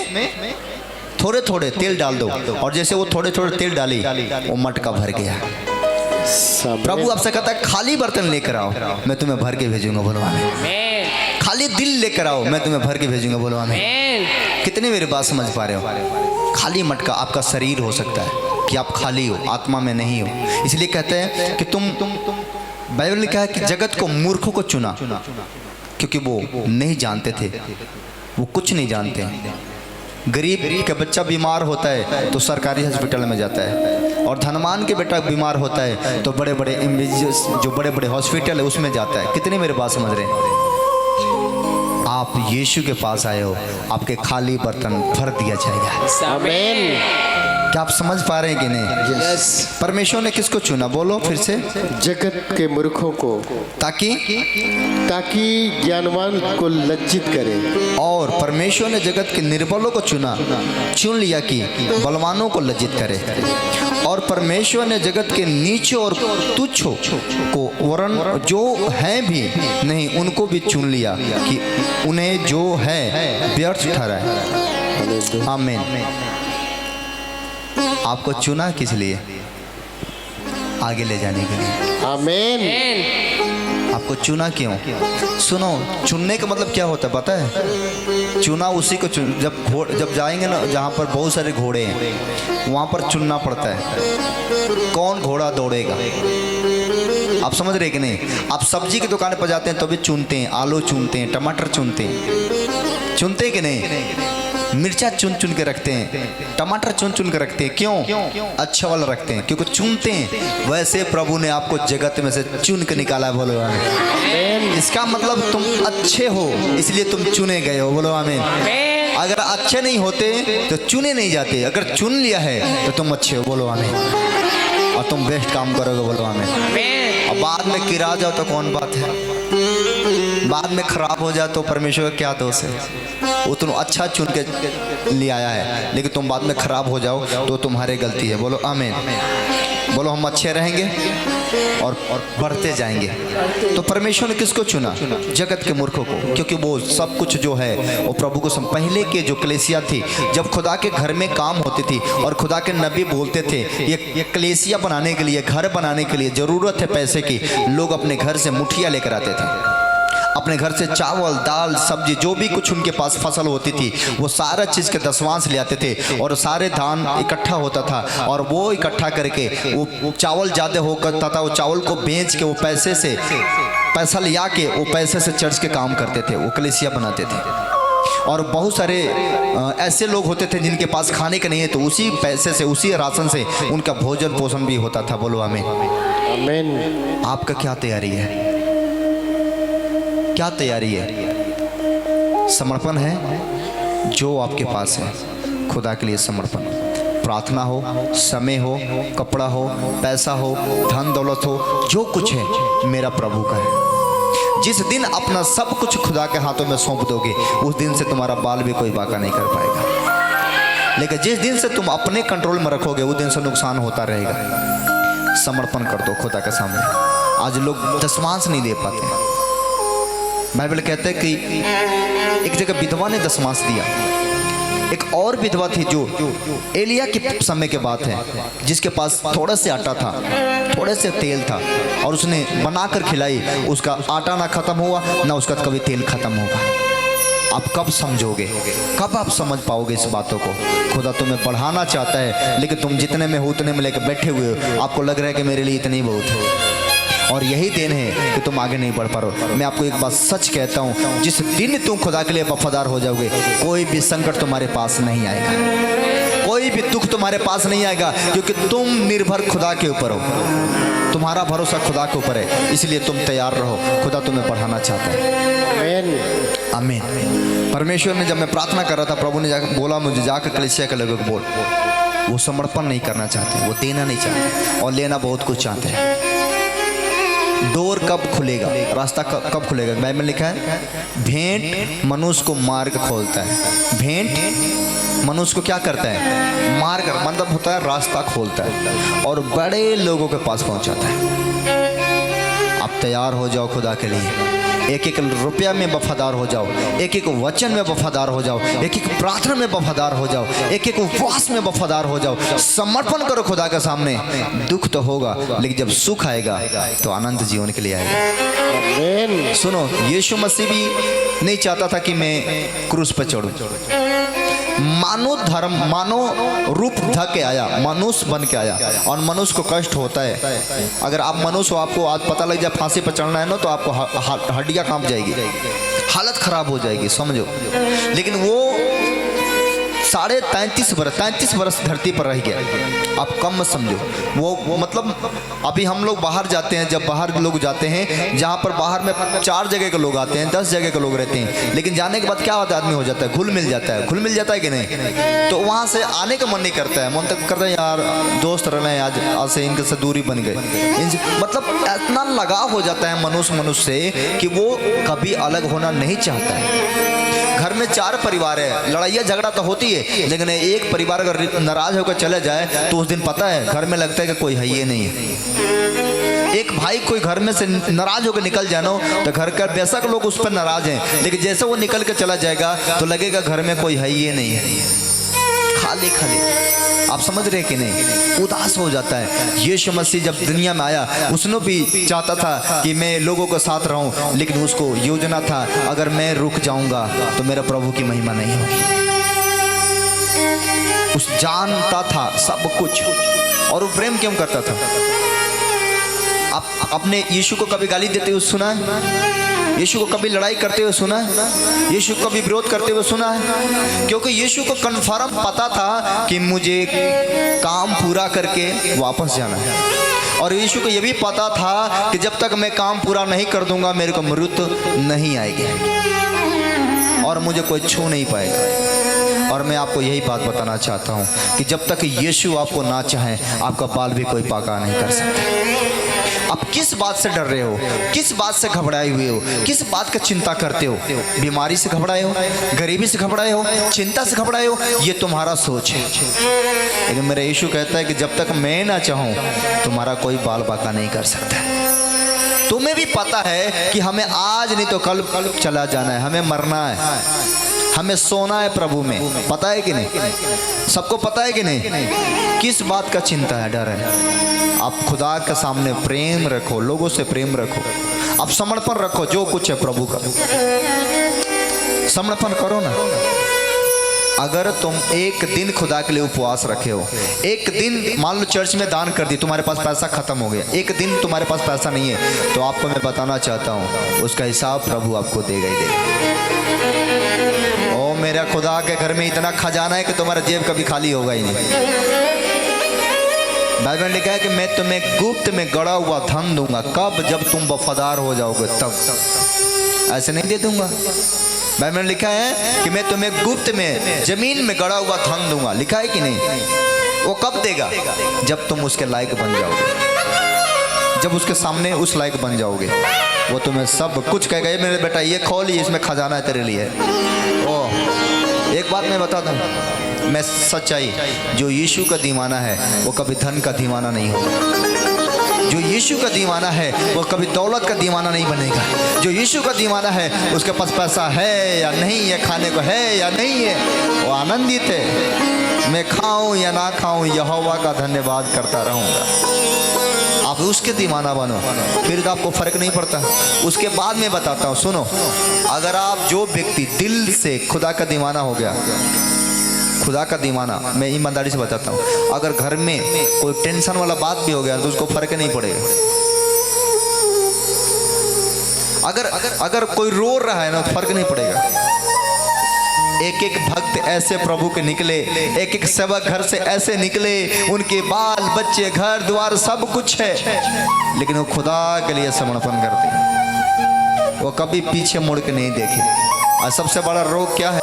थोड़े थोड़े तेल डाल दो, और जैसे वो थोड़े थोड़े तेल डाली वो मटका भर गया। प्रभु आपसे कहता है खाली बर्तन लेकर आओ, मैं तुम्हें भर के भेजूंगा। बोलो आमीन। खाली दिल लेकर आओ, मैं तुम्हें भर के भेजूंगा। बोलो आमीन। कितने मेरी बात समझ पा रहे हो? खाली मटका आपका शरीर हो सकता है कि आप खाली हो, आत्मा में नहीं हो। इसलिए कहते हैं कि तुम बाइबल ने कहा है कि जगत को मूर्खों को चुना, क्योंकि वो नहीं जानते थे, वो कुछ नहीं जानते हैं। गरीब का बच्चा बीमार होता है तो सरकारी हॉस्पिटल में जाता है, और धनवान के बेटा बीमार होता है तो बड़े बड़े जो बड़े बड़े हॉस्पिटल है उसमें जाता है। कितने मेरे बात समझ रहे हैं? आप यीशु के पास आए हो, आपके खाली बर्तन भर दिया जाएगा। आमीन। क्या आप समझ पा रहे हैं कि नहीं? यस। परमेश्वर ने किसको चुना? बोलो फिर से। जगत के मूर्खों को, ताकि ज्ञानवान को लज्जित करे। और परमेश्वर ने जगत के निर्बलों को चुन लिया कि बलवानों को लज्जित करे। और परमेश्वर ने जगत के नीचे और तुच्छ को, वरन जो है भी नहीं उनको भी चुन लिया कि उन्हें जो है व्यर्थ ठहराए। आमीन। आपको चुना किस लिए? आगे ले जाने के लिए। आमीन। आपको चुना क्यों? सुनो, चुनने का मतलब क्या होता है पता है? चुना उसी को जब जाएंगे ना जहाँ पर बहुत सारे घोड़े हैं, वहाँ पर चुनना पड़ता है कौन घोड़ा दौड़ेगा। आप समझ रहे कि नहीं? आप सब्जी की दुकान पर जाते हैं तो भी चुनते हैं, आलू चुनते हैं, टमाटर चुनते हैं, चुनते कि नहीं? मिर्चा चुन चुन के रखते हैं, टमाटर चुन चुन के रखते हैं। क्यों? अच्छा वाला रखते हैं, क्योंकि चुनते हैं। वैसे प्रभु ने आपको जगत में से चुन के निकाला है। बोलो आमीन। इसका मतलब तुम अच्छे हो, इसलिए तुम चुने गए हो। बोलो आमीन। अगर अच्छे नहीं होते तो चुने नहीं जाते। अगर चुन लिया है तो तुम अच्छे हो। बोलो आमीन। और तुम बेस्ट काम करोगे। बोलो आमीन। और बाद में गिरा जाओ तो कौन बात है? बाद में खराब हो जाए तो परमेश्वर का क्या दोष है? वो तुम अच्छा चुन के ले आया है, लेकिन तुम बाद में खराब हो जाओ तो तुम्हारी गलती है। बोलो आमीन। बोलो हम अच्छे रहेंगे और बढ़ते जाएंगे। तो परमेश्वर ने किसको चुना? जगत के मूर्खों को, क्योंकि वो सब कुछ जो है वो प्रभु को पहले के जो कलीसिया थी, जब खुदा के घर में काम होती थी और खुदा के नबी बोलते थे ये कलीसिया बनाने के लिए, घर बनाने के लिए जरूरत है पैसे की, लोग अपने घर से मुठिया लेकर आते थे। अपने घर से चावल, दाल, सब्जी, जो भी कुछ उनके पास फसल होती थी वो सारा चीज़ के दसवांश ले आते थे और सारे धान इकट्ठा होता था। और वो इकट्ठा करके वो चावल ज़्यादा हो करता था, वो चावल को बेच के वो पैसा लिया के वो पैसे से चर्च के काम करते थे, वो कलीसिया बनाते थे। और बहुत सारे ऐसे लोग होते थे जिनके पास खाने का नहीं है, तो उसी पैसे से, उसी राशन से उनका भोजन पोषण भी होता था। बोलो आमीन। आमीन। आपका क्या तैयारी है? क्या तैयारी है? समर्पण है जो आपके पास है खुदा के लिए समर्पण। प्रार्थना हो, समय हो, कपड़ा हो, पैसा हो, धन दौलत हो, जो कुछ है मेरा प्रभु का है। जिस दिन अपना सब कुछ खुदा के हाथों में सौंप दोगे, उस दिन से तुम्हारा बाल भी कोई बाका नहीं कर पाएगा। लेकिन जिस दिन से तुम अपने कंट्रोल में रखोगे, उस दिन से नुकसान होता रहेगा। समर्पण कर दो खुदा के सामने। आज लोग दशमांश नहीं दे पाते। बाइबल कहते हैं कि एक जगह विधवा ने दशमांश दिया। एक और विधवा थी जो एलिया के समय के बात है, जिसके पास थोड़ा से आटा था, थोड़े से तेल था, और उसने बनाकर खिलाई। उसका आटा ना खत्म हुआ, ना उसका कभी तेल खत्म होगा। आप कब समझोगे? कब आप समझ पाओगे इस बातों को? खुदा तुम्हें बढ़ाना चाहता है, लेकिन तुम जितने में हो उतने में लेकर बैठे हुए हो। आपको लग रहा है कि मेरे लिए इतनी बहुत है, और यही दिन है कि तुम आगे नहीं बढ़ पा रहे हो। मैं आपको एक बात सच कहता हूँ, जिस दिन तुम खुदा के लिए वफादार हो जाओगे, कोई भी संकट तुम्हारे पास नहीं आएगा, कोई भी दुख तुम्हारे पास नहीं आएगा, क्योंकि तुम निर्भर खुदा के ऊपर हो। तुम्हारा भरोसा खुदा के ऊपर है, इसलिए तुम तैयार रहो। खुदा तुम्हें बढ़ाना चाहता है। आमीन। आमीन। परमेश्वर ने, जब मैं प्रार्थना कर रहा था, प्रभु ने जाकर बोला मुझे, जाकर कलीसिया के लोगों को बोल। वो समर्पण नहीं करना चाहते, वो देना नहीं चाहते, और लेना बहुत कुछ चाहते हैं। डोर कब खुलेगा? रास्ता कब खुलेगा? बाइबल में लिखा है, भेंट मनुष्य को मार्ग खोलता है। भेंट मनुष्य को क्या करता है? मार्ग, मतलब होता है रास्ता खोलता है, और बड़े लोगों के पास पहुंचाता है। आप तैयार हो जाओ खुदा के लिए। एक एक रुपया में वफादार हो जाओ, एक एक वचन में वफादार हो जाओ, एक एक प्रार्थना में वफादार हो जाओ, एक एक उपवास में वफादार हो जाओ। समर्पण करो खुदा के सामने। दुख तो होगा, लेकिन जब सुख आएगा तो आनंद जीवन के लिए आएगा। सुनो, यीशु मसीह भी नहीं चाहता था कि मैं क्रूस पर चढ़ूं। मानव धर्म, मानव रूप धर के आया, मनुष्य बन के आया, और मनुष्य को कष्ट होता है। अगर आप मनुष्य हो, आपको आज पता लग जाए फांसी पर चढ़ना है ना, तो आपको हड्डियां कांप जाएगी, हालत खराब हो जाएगी, समझो। लेकिन वो 33.5 वर्ष धरती पर रह गया। आप कम मत समझो। वो मतलब अभी हम लोग बाहर जाते हैं, जब बाहर लोग जाते हैं, जहाँ पर बाहर में 4 जगह के लोग आते हैं, 10 जगह के लोग रहते हैं, लेकिन जाने के बाद क्या होता है? आदमी हो जाता है, घुल मिल जाता है। घुल मिल जाता है कि नहीं? तो वहाँ से आने का मन नहीं करता है, मन तक करता है यार दोस्त रह रहे हैं, आज से इनके से दूरी बन गए। मतलब इतना लगाव हो जाता है मनुष्य से कि वो कभी अलग होना नहीं चाहता है। घर में 4 परिवार है, लड़ाइयाँ झगड़ा तो होती है, लेकिन एक परिवार अगर नाराज होकर चले जाए तो उस दिन पता है घर में लगता है कि कोई है ही नहीं है। एक भाई कोई घर में से नाराज होकर निकल जाना तो घर का बेशक लोग उस पर नाराज हैं, लेकिन जैसे वो निकल के चला जाएगा तो लगेगा घर में कोई है ही नहीं है, खाली खाली। आप समझ रहे कि नहीं? उदास हो जाता है। यीशु मसीह जब दुनिया में आया, उसने भी चाहता था कि मैं लोगों के साथ रहूं, लेकिन उसको योजना था अगर मैं रुक जाऊंगा तो मेरा प्रभु की महिमा नहीं होगी। उस जानता था सब कुछ, और वो प्रेम क्यों करता था? आप अपने यीशु को कभी गाली देते हुए सुना है? यीशु को कभी लड़ाई करते हुए सुना है? यीशु को कभी विरोध करते हुए सुना है? क्योंकि यीशु को कन्फर्म पता था कि मुझे काम पूरा करके वापस जाना है, और यीशु को यह भी पता था कि जब तक मैं काम पूरा नहीं कर दूंगा मेरे को मृत्यु नहीं आएगी और मुझे कोई छू नहीं पाएगा। और मैं आपको यही बात बताना चाहता हूँ कि जब तक यीशु आपको ना चाहे आपका बाल भी कोई पाका नहीं कर सकता। आप किस बात से डर रहे हो? किस बात से घबराए हुए हो? किस बात का चिंता करते हो? बीमारी से घबराए हो? गरीबी से घबराए हो? चिंता से घबराए हो? ये तुम्हारा सोच है। लेकिन मेरा यीशु कहता है कि जब तक मैं ना चाहूँ तुम्हारा कोई बाल बाका नहीं कर सकता। तुम्हें भी पता है कि हमें आज नहीं तो कल चला जाना है, हमें मरना है, हमें सोना है प्रभु में। पता है कि नहीं? सबको पता है कि नहीं? किस बात का चिंता है, डर है? आप खुदा के सामने प्रेम रखो, लोगों से प्रेम रखो, आप समर्पण रखो, जो कुछ है प्रभु का समर्पण करो ना। अगर तुम एक दिन खुदा के लिए उपवास रखे हो, एक दिन मान लो चर्च में दान कर दी, तुम्हारे पास पैसा खत्म हो गया, एक दिन तुम्हारे पास पैसा नहीं है, तो आपको मैं बताना चाहता हूँ उसका हिसाब प्रभु आपको देगा ही देगा। ओ मेरा खुदा के घर में इतना खजाना है कि तुम्हारा जेब कभी खाली होगा ही नहीं। बाइबल में लिखा है कि मैं तुम्हें गुप्त में गड़ा हुआ धन दूंगा। कब? जब तुम वफादार हो जाओगे तब। ऐसे नहीं दे दूंगा। बाइबल में लिखा है कि मैं तुम्हें गुप्त में जमीन में गड़ा हुआ धन दूंगा। लिखा है कि नहीं? वो कब देगा? जब तुम उसके लायक बन जाओगे, जब उसके सामने उस लायक बन जाओगे, वो तुम्हें सब कुछ कहेगा, ये मेरे बेटा ये खोल, ये इसमें खजाना है तेरे लिए। ओह, एक बात मैं बता दूं, मैं सच्चाई, जो यीशु का दीवाना है वो कभी धन का दीवाना नहीं होगा। जो यीशु का दीवाना है वो कभी दौलत का दीवाना नहीं बनेगा। जो यीशु का दीवाना है उसके पास पैसा है या नहीं है, खाने को है या नहीं है, वो आनंदित है। मैं खाऊं या ना खाऊं यहोवा का धन्यवाद करता रहूंगा। आप उसके दीवाना बनो, फिर तो आपको फर्क नहीं पड़ता। उसके बाद मैं बताता हूँ, सुनो, अगर आप जो व्यक्ति दिल से खुदा का दीवाना हो गया, खुदा का दीवाना, मैं ईमानदारी से बताता हूँ, अगर घर में कोई टेंशन वाला बात भी हो गया तो उसको फर्क नहीं पड़ेगा। अगर कोई रो रहा है ना तो फर्क नहीं पड़ेगा। एक एक भक्त ऐसे प्रभु के निकले, एक एक सेवक घर से ऐसे निकले, उनके बाल बच्चे घर द्वार सब कुछ है, लेकिन वो खुदा के लिए समर्पण करते, वो कभी पीछे मुड़ के नहीं देखे। और सबसे बड़ा रोग क्या है,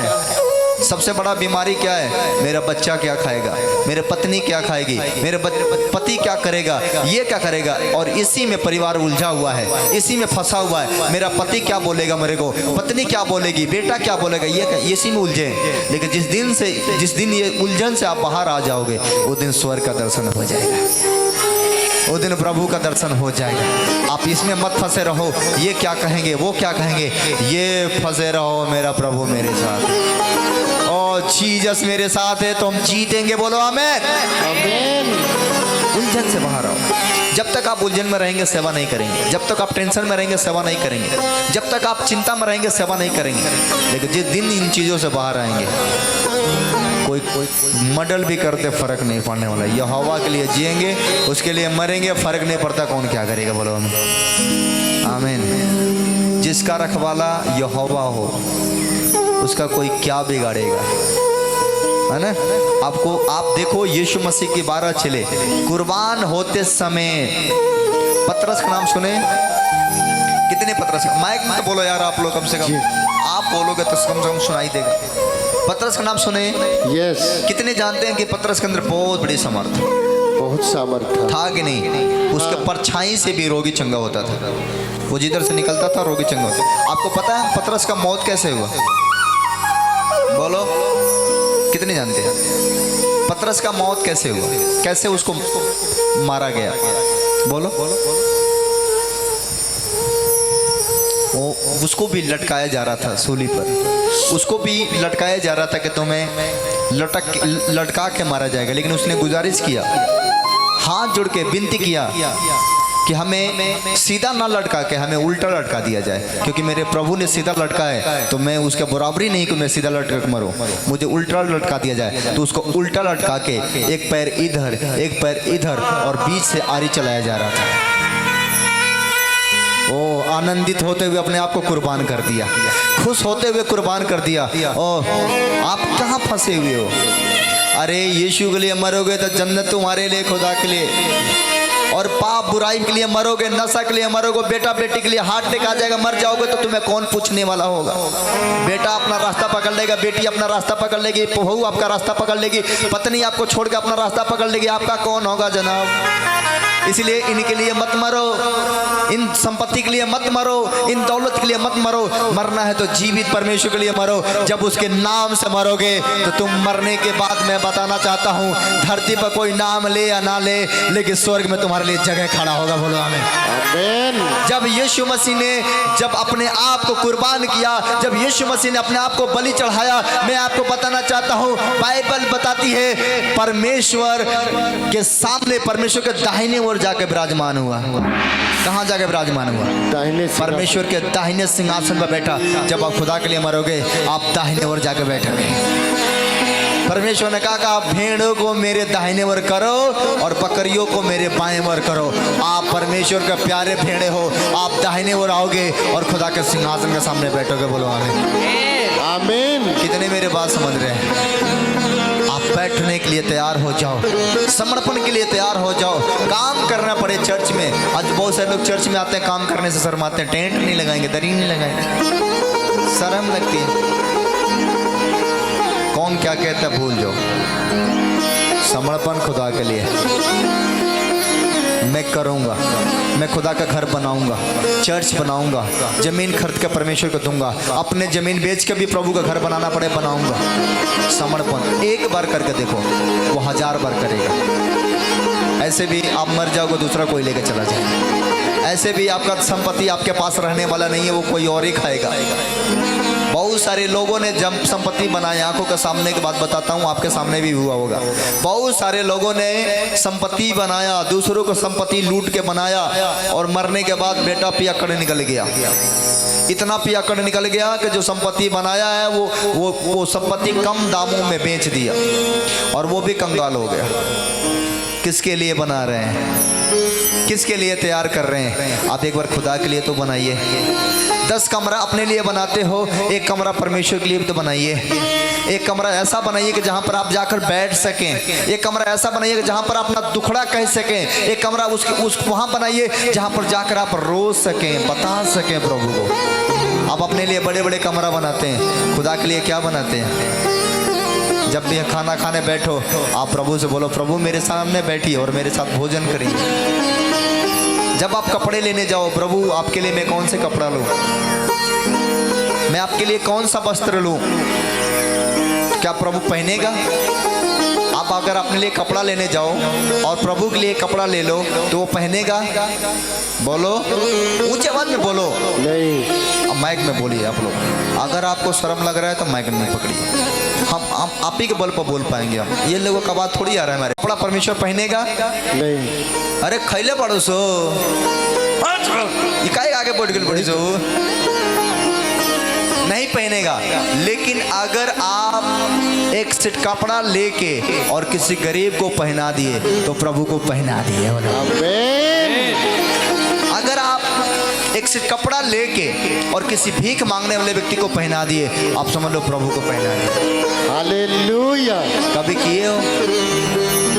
सबसे बड़ा बीमारी क्या है? मेरा बच्चा क्या खाएगा, मेरे पत्नी क्या खाएगी, मेरे पति क्या करेगा, ये क्या करेगा। और इसी में परिवार उलझा हुआ है, इसी में फंसा हुआ है। मेरा पति क्या बोलेगा मेरे को, पत्नी क्या बोलेगी, बेटा क्या बोलेगा, ये इसी में उलझे। लेकिन जिस दिन ये उलझन से आप बाहर आ जाओगे, वो दिन स्वर्ग का दर्शन हो जाएगा, वो दिन प्रभु का दर्शन हो जाएगा। आप इसमें मत फंसे रहो, ये क्या कहेंगे, वो क्या कहेंगे, ये फंसे रहो, मेरा प्रभु मेरे साथ, जीसस मेरे साथ है तो हम जीतेंगे। बोलो आमीन। आमीन। उलझन से बाहर आओ। जब तक आप उलझन में रहेंगे सेवा नहीं करेंगे, जब तक आप टेंशन में रहेंगे सेवा नहीं करेंगे, जब तक आप चिंता में रहेंगे सेवा नहीं करेंगे। लेकिन जिस दिन इन चीज़ों से बाहर आएंगे, कोई मर्डर भी करते फर्क नहीं पड़ने वाला। यहोवा के लिए जिएंगे, उसके लिए मरेंगे, फर्क नहीं पड़ता कौन क्या करेगा। बोलो आमीन। आमीन। जिसका रखवाला यहोवा हो उसका कोई क्या बिगाड़ेगा, है ना। आप देखो यीशु मसीह के 12 चेले कुर्बान होते समय, पतरस का नाम सुने? कितने पतरस? माइक में तो बोलो यार आप लोग, कम से कम आप बोलोगे तो कम से कम सुनाई देगा। पतरस का नाम सुने? यस। कितने जानते हैं कि पतरस के अंदर बहुत बड़ी समर्थ, बहुत सामर्थ्य था कि नहीं? उसके परछाई से भी रोगी चंगा होता था, वो जिधर से निकलता था रोगी चंगा होता। आपको पता है पतरस का मौत कैसे हुआ? बोलो, कितने जानते हैं पतरस का मौत कैसे हुआ, कैसे उसको मारा गया? बोलो। उसको भी लटकाया जा रहा था सूली पर, उसको भी लटकाया जा रहा था कि तुम्हें लटका के मारा जाएगा। लेकिन उसने गुजारिश किया, हाथ जोड़ के विनती किया कि हमें सीधा ना लटका के हमें उल्टा लटका दिया जाए, क्योंकि मेरे प्रभु ने सीधा लटका है तो मैं उसके बराबरी नहीं कि मैं सीधा लटका के मरूं, मुझे उल्टा लटका दिया जाए। तो उसको उल्टा लटका के एक पैर इधर एक पैर इधर और बीच से आरी चलाया जा रहा था। ओ आनंदित होते हुए अपने आप को कुर्बान कर दिया, खुश होते हुए कुर्बान कर दिया। ओ आप कहाँ फंसे हुए हो? अरे यीशु के लिए मरोगे तो जन्नत तुम्हारे लिए, खुदा के लिए। और पाप बुराई के लिए मरोगे, नशा के लिए मरोगे, बेटा बेटी के लिए हार्ट अटैक आ जाएगा, मर जाओगे तो तुम्हें कौन पूछने वाला होगा? बेटा अपना रास्ता पकड़ लेगा, बेटी अपना रास्ता पकड़ लेगी, बहू आपका रास्ता पकड़ लेगी, पत्नी आपको छोड़ के अपना रास्ता पकड़ लेगी, आपका कौन होगा जनाब? इसलिए इनके लिए मत मरो, इन संपत्ति के लिए मत मरो, इन दौलत के लिए मत मरो। मरना है तो जीवित परमेश्वर के लिए मरो। जब उसके नाम से मरोगे तो तुम मरने के बाद, मैं बताना चाहता हूँ, धरती पर कोई नाम ले या ना ले, लेकिन स्वर्ग में तुम्हारे लिए जगह खड़ा होगा। बोलो आमीन। आमीन। जब यीशु मसीह ने जब अपने आप को कुर्बान किया, जब यीशु मसीह ने अपने आप को बलि चढ़ाया, मैं आपको बताना चाहता हूँ, बाइबल बताती है परमेश्वर के सामने, परमेश्वर के दाहिने ओर जाके विराजमान हुआ। कहाँ जाके विराजमान हुआ? दाहिने परमेश्वर के दाहिने सिंहासन पर बैठा। जब आप खुदा के लिए मरोगे, आप दाहिने ओर जाके बैठोगे। परमेश्वर ने कहा भेड़ों को मेरे दाहिने ओर करो और बकरियों को मेरे बाएं ओर करो। आप परमेश्वर के प्यारे भेड़े हो, आप दाहिने ओर आओगे और खुदा के सिंहासन के सामने बैठोगे। बोलो आमीन। आमीन। कितने मेरे बात समझ रहे हैं? आप बैठने के लिए तैयार हो जाओ, समर्पण के लिए तैयार हो जाओ। काम करना पड़े चर्च में। आज बहुत सारे लोग चर्च में आते हैं, काम करने से शर्माते हैं, टेंट नहीं लगाएंगे, दरी नहीं लगाएंगे, शर्म लगती है। कौन क्या कहता है भूल जाओ। समर्पण खुदा के लिए मैं करूंगा, मैं खुदा का घर बनाऊंगा, चर्च बनाऊंगा, जमीन खरीद के परमेश्वर को दूंगा, अपने जमीन बेच के भी प्रभु का घर बनाना पड़े बनाऊंगा। समर्पण एक बार करके देखो, वो 1000 बार करेगा। ऐसे भी आप मर जाओगे, दूसरा कोई लेके चला जाएगा। ऐसे भी आपका संपत्ति आपके पास रहने वाला नहीं है, वो कोई और ही खाएगा। बहुत सारे लोगों ने जब संपत्ति बनाई, आंखों के सामने की बात बताता हूँ, आपके सामने भी हुआ होगा। बहुत सारे लोगों ने संपत्ति बनाया, दूसरों को संपत्ति लूट के बनाया, और मरने के बाद बेटा पियक्कड़ निकल गया। इतना पियक्कड़ निकल गया कि जो संपत्ति बनाया है वो संपत्ति कम दामों में बेच दिया, और वो भी कंगाल हो गया। किसके लिए बना रहे हैं? किसके लिए तैयार कर रहे हैं? आप एक बार खुदा के लिए तो बनाइए। 10 कमरा अपने लिए बनाते हो, एक कमरा परमेश्वर के लिए भी तो बनाइए। एक कमरा ऐसा बनाइए कि जहाँ पर आप जाकर बैठ सकें। एक कमरा ऐसा बनाइए कि जहाँ पर अपना दुखड़ा कह सकें। एक कमरा वहाँ बनाइए जहाँ पर जाकर आप रो सकें, बता सकें प्रभु को। आप अपने लिए बड़े बड़े कमरा बनाते हैं, खुदा के लिए क्या बनाते हैं? जब भी खाना खाने बैठो, आप प्रभु से बोलो, प्रभु मेरे सामने बैठिए और मेरे साथ भोजन करिए। जब आप कपड़े लेने जाओ, प्रभु आपके लिए मैं कौन से कपड़ा लूँ, मैं आपके लिए कौन सा वस्त्र लूँ, क्या प्रभु पहनेगा? आप अगर अपने लिए कपड़ा लेने जाओ और प्रभु के लिए कपड़ा ले लो तो वो पहनेगा? बोलो, ऊंचे आवाज में बोलो। नहीं। अब माइक में बोलिए आप लोग। अगर आपको शर्म लग रहा है तो माइक नहीं पकड़िए। हम आप ही के बल पर बोल पाएंगे हम। ये लोगों का बात थोड़ी आ रहा है हमारे। कपड़ा परमेश्वर पहनेगा? नहीं। अरे खैले पड़ो सो, इकाई आगे बढ़ गई बड़ी सो, नहीं पहनेगा। लेकिन अगर आप एक सेट कपड़ा लेके और किसी गरीब को पहना दिए तो प्रभु को पहना दिए। अगर आप एक सेट कपड़ा लेके और किसी भीख मांगने वाले व्यक्ति को पहना दिए, आप समझ लो प्रभु को पहना दिए। हालेलुया। कभी किए हो?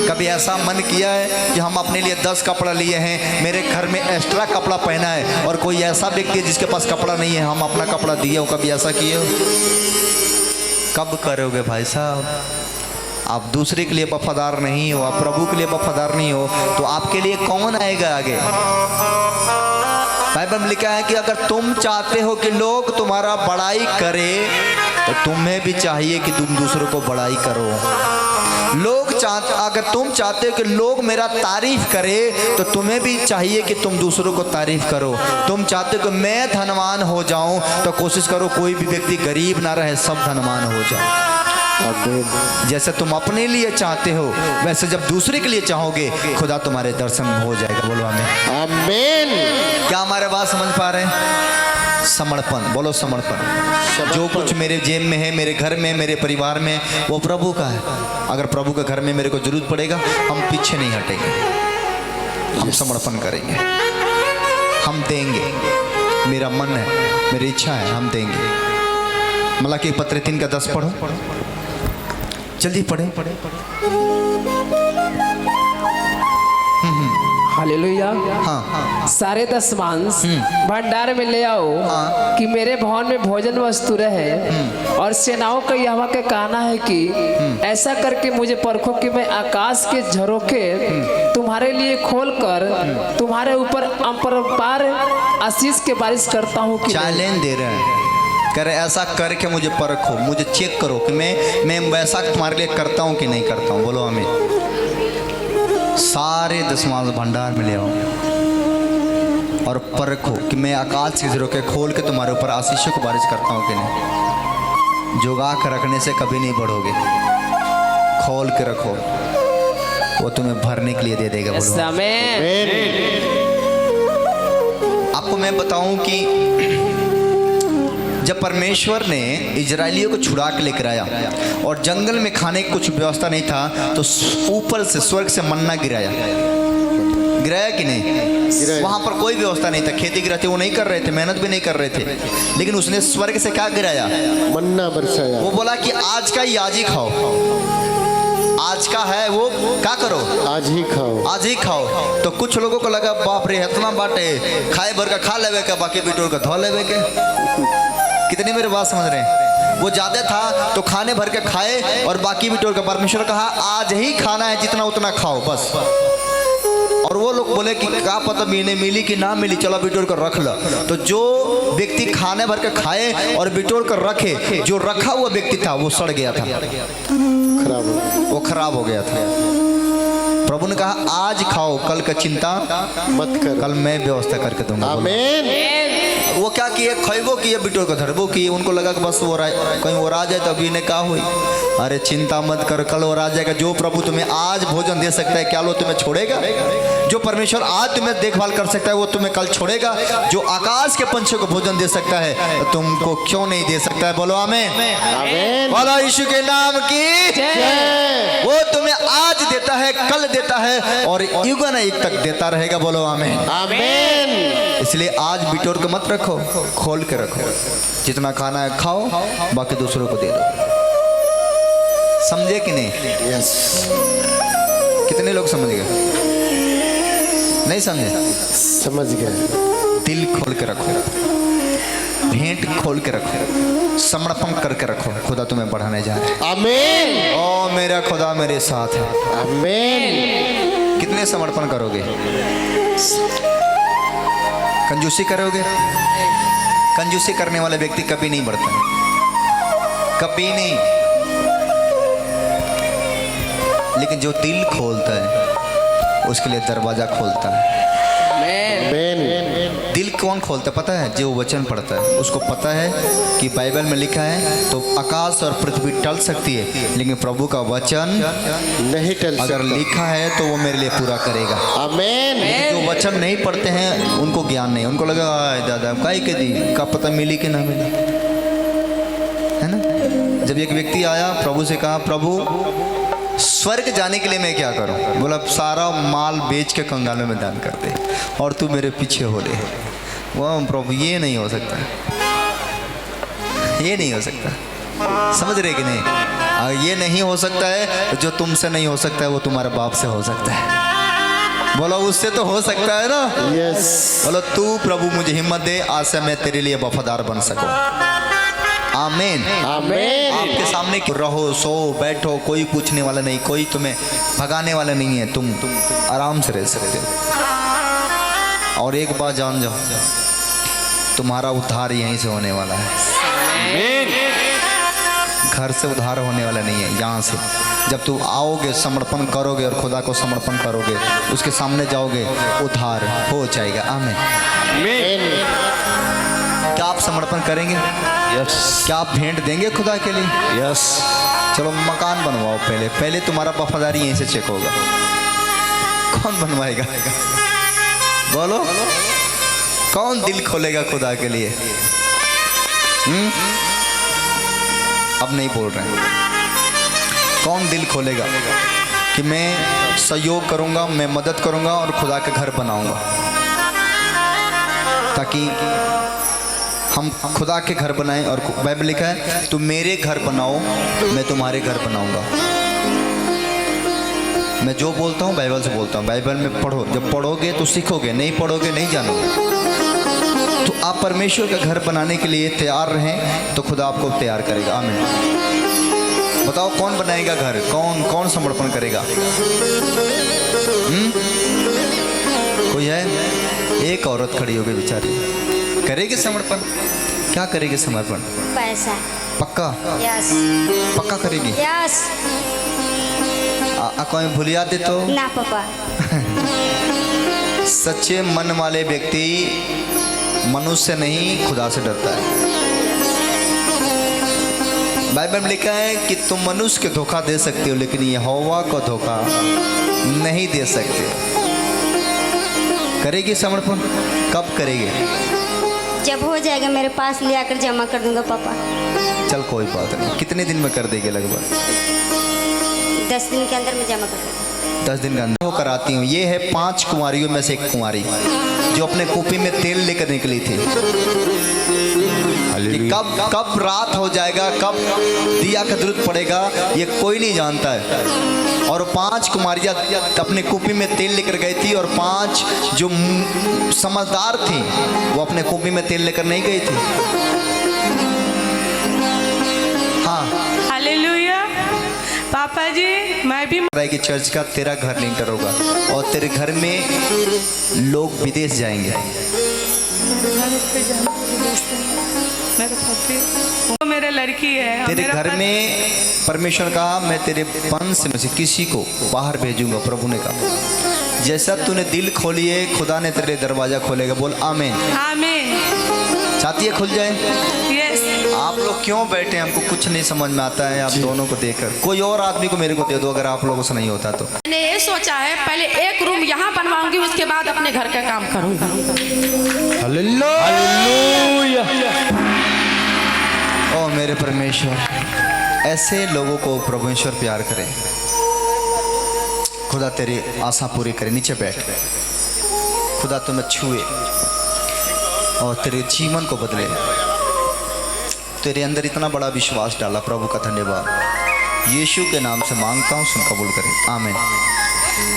कभी ऐसा मन किया है कि हम अपने लिए 10 कपड़ा लिए हैं, मेरे घर में एक्स्ट्रा कपड़ा पहना है, और कोई ऐसा व्यक्ति है जिसके पास कपड़ा नहीं है, हम अपना कपड़ा दिए हो? कभी ऐसा किए हो? कब करोगे भाई साहब? आप दूसरे के लिए वफादार नहीं हो, आप प्रभु के लिए वफादार नहीं हो, तो आपके लिए कौन आएगा आगे? बाइबल में लिखा है कि अगर तुम चाहते हो कि लोग तुम्हारा बड़ाई करें तो तुम्हें भी चाहिए कि तुम दूसरों को बड़ाई करो। अगर तुम चाहते हो कि लोग मेरा तारीफ करें तो तुम्हें भी चाहिए कि तुम दूसरों को तारीफ करो। तुम चाहते हो कि मैं धनवान हो जाऊं तो कोशिश करो कोई भी व्यक्ति गरीब ना रहे, सब धनवान हो जाए। जैसे तुम अपने लिए चाहते हो वैसे जब दूसरे के लिए चाहोगे खुदा तुम्हारे दर्शन हो जाएगा। बोलो आमीन। आमीन। क्या हमारे बात समझ पा रहे हैं? समर्पण, बोलो समर्पण। जो कुछ मेरे जेब में है, मेरे घर में, मेरे परिवार में, वो प्रभु का है। अगर प्रभु के घर में मेरे को जरूरत पड़ेगा, हम पीछे नहीं हटेंगे, हम समर्पण करेंगे, हम हम देंगे, मेरा मन है, मेरी इच्छा है, हम देंगे। मलाकी पत्र 3 का 10 पढ़ो, जल्दी पढ़े। हालेलुया। हाँ सारे दशमांश भंडार में ले आओ कि मेरे भवन में भोजन वस्तु रहे। और सेनाओं का यहोवा का कहना है कि ऐसा करके मुझे परखो कि मैं आकाश के झरोखे तुम्हारे लिए खोलकर तुम्हारे ऊपर अपरंपार आशीष के बारिश करता हूँ कि चैलेंज दे रहे हैं, कह रहे ऐसा करके मुझे परखो, मुझे चेक करो कि मैं वैसा तुम्हारे लिए करता हूँ कि नहीं करता हूँ। बोलो हमें। सारे दशमांश भंडार में ले आओ और परखो कि मैं आकाश के झरोखे खोल के तुम्हारे ऊपर आशीषों को बारिश करता हूँ कि नहीं। जोगा कर रखने से कभी नहीं बढ़ोगे, खोल के रखो, वो तुम्हें भरने के लिए दे देगा। बोलो आपको मैं बताऊं कि जब परमेश्वर ने इजरायलियों को छुड़ा के लेकर आया और जंगल में खाने की कुछ व्यवस्था नहीं था, तो ऊपर से स्वर्ग से मन्ना गिराया कि नहीं। वहां पर कोई व्यवस्था नहीं था, खेती गिराते वो नहीं कर रहे थे, मेहनत भी नहीं कर रहे थे, लेकिन उसने स्वर्ग से क्या गिराया? मन्ना बरसाया। वो बोला कि आज का ही आज ही खाओ, आज का है वो क्या करो, आज ही खाओ, आज ही खाओ। तो कुछ लोगों को लगा बाप रे इतना बाटे, खाए भर का खा लेवे का, बाकी बिटोर का धो लेवे के। कितने मेरे बात समझ रहे हैं? वो ज्यादा था तो खाने भर के खाए और बाकी बिटोर का। परमेश्वर कहा आज ही खाना है, जितना उतना खाओ बस। और वो लोग बोले कि क्या पता मीने मिली कि ना मिली, चलो बिटोर कर रख लो। तो जो व्यक्ति खाने भर के खाए और बिटोर कर रखे, जो रखा हुआ व्यक्ति था वो सड़ गया था, वो खराब हो गया था। प्रभु ने कहा आज खाओ, कल का चिंता मत कर, कल मैं व्यवस्था करके दूंगा। आमीन। वो क्या किए, खैबो किए, बिटोर को धरबो किए। उनको लगा कि बस वो कहीं वो आ जाए तो अभी ने कहा हुई। अरे चिंता मत कर, कल वो आ जाएगा। जो प्रभु तुम्हें आज भोजन दे सकता है, क्या लो तुम्हें छोड़ेगा? जो परमेश्वर आज तुम्हें देखभाल कर सकता है, वो तुम्हें कल छोड़ेगा? जो आकाश के पंछियों को भोजन दे सकता है, तो तुमको क्यों नहीं दे सकता है? बोलो आमीन। बोलो यीशु के नाम की जय। वो तुम्हें आज देता है, कल देता है और युगन युग तक देता रहेगा। बोलो आमीन। आमीन। इसलिए आज बिटोर के मत रखो, खोल के रखो। जितना खाना है खाओ, बाकी दूसरों को दे दो। समझे कि नहीं? यस। कितने लोग समझ गए? नहीं समझे? समझ गए। दिल खोल के रखो, भेंट खोल के रखो, समर्पण करके रखो। खुदा तुम्हें बढ़ाने जा रहा है। आमीन। ओ मेरा खुदा मेरे साथ है। आमीन। कितने समर्पण करोगे? कंजूसी करोगे? कंजूसी करने वाला व्यक्ति कभी नहीं बढ़ता, कभी नहीं। लेकिन जो दिल खोलता है उसके लिए दरवाजा खोलता है। दिल कौन खोलता है पता है? जो वचन पढ़ता है, उसको पता है कि बाइबल में लिखा है तो आकाश और पृथ्वी टल सकती है, लेकिन प्रभु का वचन नहीं टल सकता। अगर लिखा है तो वो मेरे लिए पूरा करेगा। आमीन। जो वचन नहीं पढ़ते हैं उनको ज्ञान नहीं, उनको लगा दादा काई के दी का पता मिली कि ना मिली, है ना। जब एक व्यक्ति आया प्रभु से कहा, प्रभु स्वर्ग जाने के लिए मैं क्या करूं? बोला सारा माल बेच के कंगालों में दान कर दे और तू मेरे पीछे हो ले। वाह प्रभु, ये नहीं हो सकता, ये नहीं हो सकता। समझ रहे कि नहीं? ये नहीं हो सकता है। जो तुमसे नहीं हो सकता है वो तुम्हारे बाप से हो सकता है। बोलो उससे तो हो सकता है ना। यस। बोलो तू प्रभु मुझे हिम्मत दे, आज से मैं तेरे लिए वफादार बन सकूं। आमीन। आमीन। आपके सामने रहो, सो बैठो, कोई पूछने वाला नहीं, कोई तुम्हें भगाने वाला नहीं है। तुम आराम से रह सकते हो। और एक बात जान जाओ, तुम्हारा उद्धार यहीं से होने वाला है। घर से उद्धार होने वाला नहीं है, यहाँ से। जब तुम आओगे, समर्पण करोगे और खुदा को समर्पण करोगे, उसके सामने जाओगे, उद्धार हो जाएगा। आमीन। क्या आप समर्पण करेंगे? यस। क्या आप भेंट देंगे खुदा के लिए? यस। चलो मकान बनवाओ पहले तुम्हारा वफादारी यहीं से चेक होगा। कौन बनवाएगा? बोलो कौन दिल खोलेगा खुदा के लिए? अब नहीं बोल रहे हैं। कौन दिल खोलेगा कि मैं सहयोग करूंगा, मैं मदद करूंगा और खुदा का घर बनाऊंगा? ताकि हम खुदा के घर बनाएं। और बाइबल लिखा है तुम मेरे घर बनाओ मैं तुम्हारे घर बनाऊंगा। मैं जो बोलता हूँ बाइबल से बोलता हूँ। बाइबल में पढ़ो, जब पढ़ोगे तो सीखोगे, नहीं पढ़ोगे नहीं जानोगे। तो आप परमेश्वर का घर बनाने के लिए तैयार रहें तो खुदा आपको तैयार करेगा। आमीन। बताओ कौन बनाएगा घर, कौन कौन समर्पण करेगा? कोई है? एक औरत खड़ी हो गई बेचारी, करेगी समर्पण? क्या करेगी समर्पण? पैसा। पक्का? यस। पक्का करेगी? यस। कोई भूलिया दे तो ना पापा। सच्चे मन वाले व्यक्ति मनुष्य नहीं खुदा से डरता है। बाइबल में लिखा है कि तुम मनुष्य को धोखा दे सकते हो लेकिन यहोवा को धोखा नहीं दे सकते। करेगी समर्पण? कब करेगी? जब हो जाएगा मेरे पास ले आकर जमा कर दूंगा पापा। चल कोई बात नहीं। कितने दिन में कर देगी? लगभग 10 दिन के अंदर मैं जमा कर दूंगा। 10 दिन का अंदर वो कराती हूँ। ये है 5 कुंवारियों में से एक कुंवारी जो अपने कुपी में तेल लेकर निकली थी कि कब रात हो जाएगा, कब दिया का जरूरत पड़ेगा, ये कोई नहीं जानता है। और 5 कुमारियाँ अपने कुपी में तेल लेकर गई थी और 5 जो समझदार थी वो अपने कुपी में तेल लेकर नहीं गई थी। हाँ हालेलुया। पापा जी मैं भी कि चर्च का तेरा घर लिंटर होगा और तेरे घर में लोग विदेश जाएंगे। वो मेरे लड़की है। तेरे घर में परमेश्वर कहा मैं तेरे वंश में से किसी को बाहर भेजूंगा। प्रभु ने कहा जैसा तूने दिल खोली है खुदा ने तेरे दरवाजा खोलेगा। बोल आमीन। आमीन। चाहती है खुल जाए? यस। आप लोग क्यों बैठे हैं? हमको कुछ नहीं समझ में आता है आप दोनों को देखकर। कोई और आदमी को मेरे को दे दो अगर आप लोगों से नहीं होता तो। मैंने ये सोचा है पहले एक रूम यहाँ बनवाऊंगी उसके बाद अपने घर का काम करूंगा। हालेलुया। ओ मेरे परमेश्वर, ऐसे लोगों को परमेश्वर प्यार करे। खुदा तेरी आशा पूरी करे। नीचे बैठ, खुदा तुम्हें छुए और तेरे जीवन को बदले। तेरे अंदर इतना बड़ा विश्वास डाला। प्रभु का धन्यवाद। यीशु के नाम से मांगता हूँ, सुन कबूल करें। आमीन।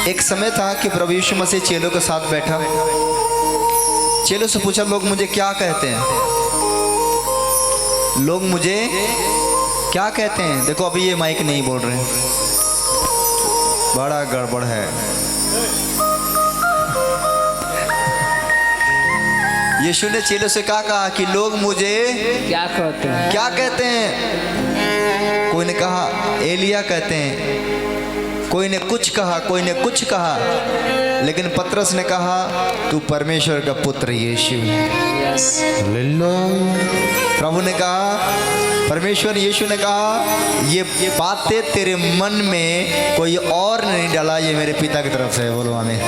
एक समय था कि प्रभु यीशु मसीह चेलों के साथ बैठा। चेलों से पूछा लोग मुझे क्या कहते हैं? लोग मुझे क्या कहते हैं? देखो अभी ये माइक नहीं बोल रहे, बड़ा गड़बड़ है। यीशु ने चेलों से कहा कि लोग मुझे क्या कहते हैं? क्या कहते हैं? कोई ने कहा एलिया कहते हैं, कोई ने कुछ कहा, कोई ने कुछ कहा, लेकिन पतरस ने कहा तू परमेश्वर का पुत्र यीशु है। प्रभु ने कहा, परमेश्वर यीशु ने कहा ये बातें तेरे मन में कोई और नहीं डाला, ये मेरे पिता की तरफ से है। बोलो आमीन।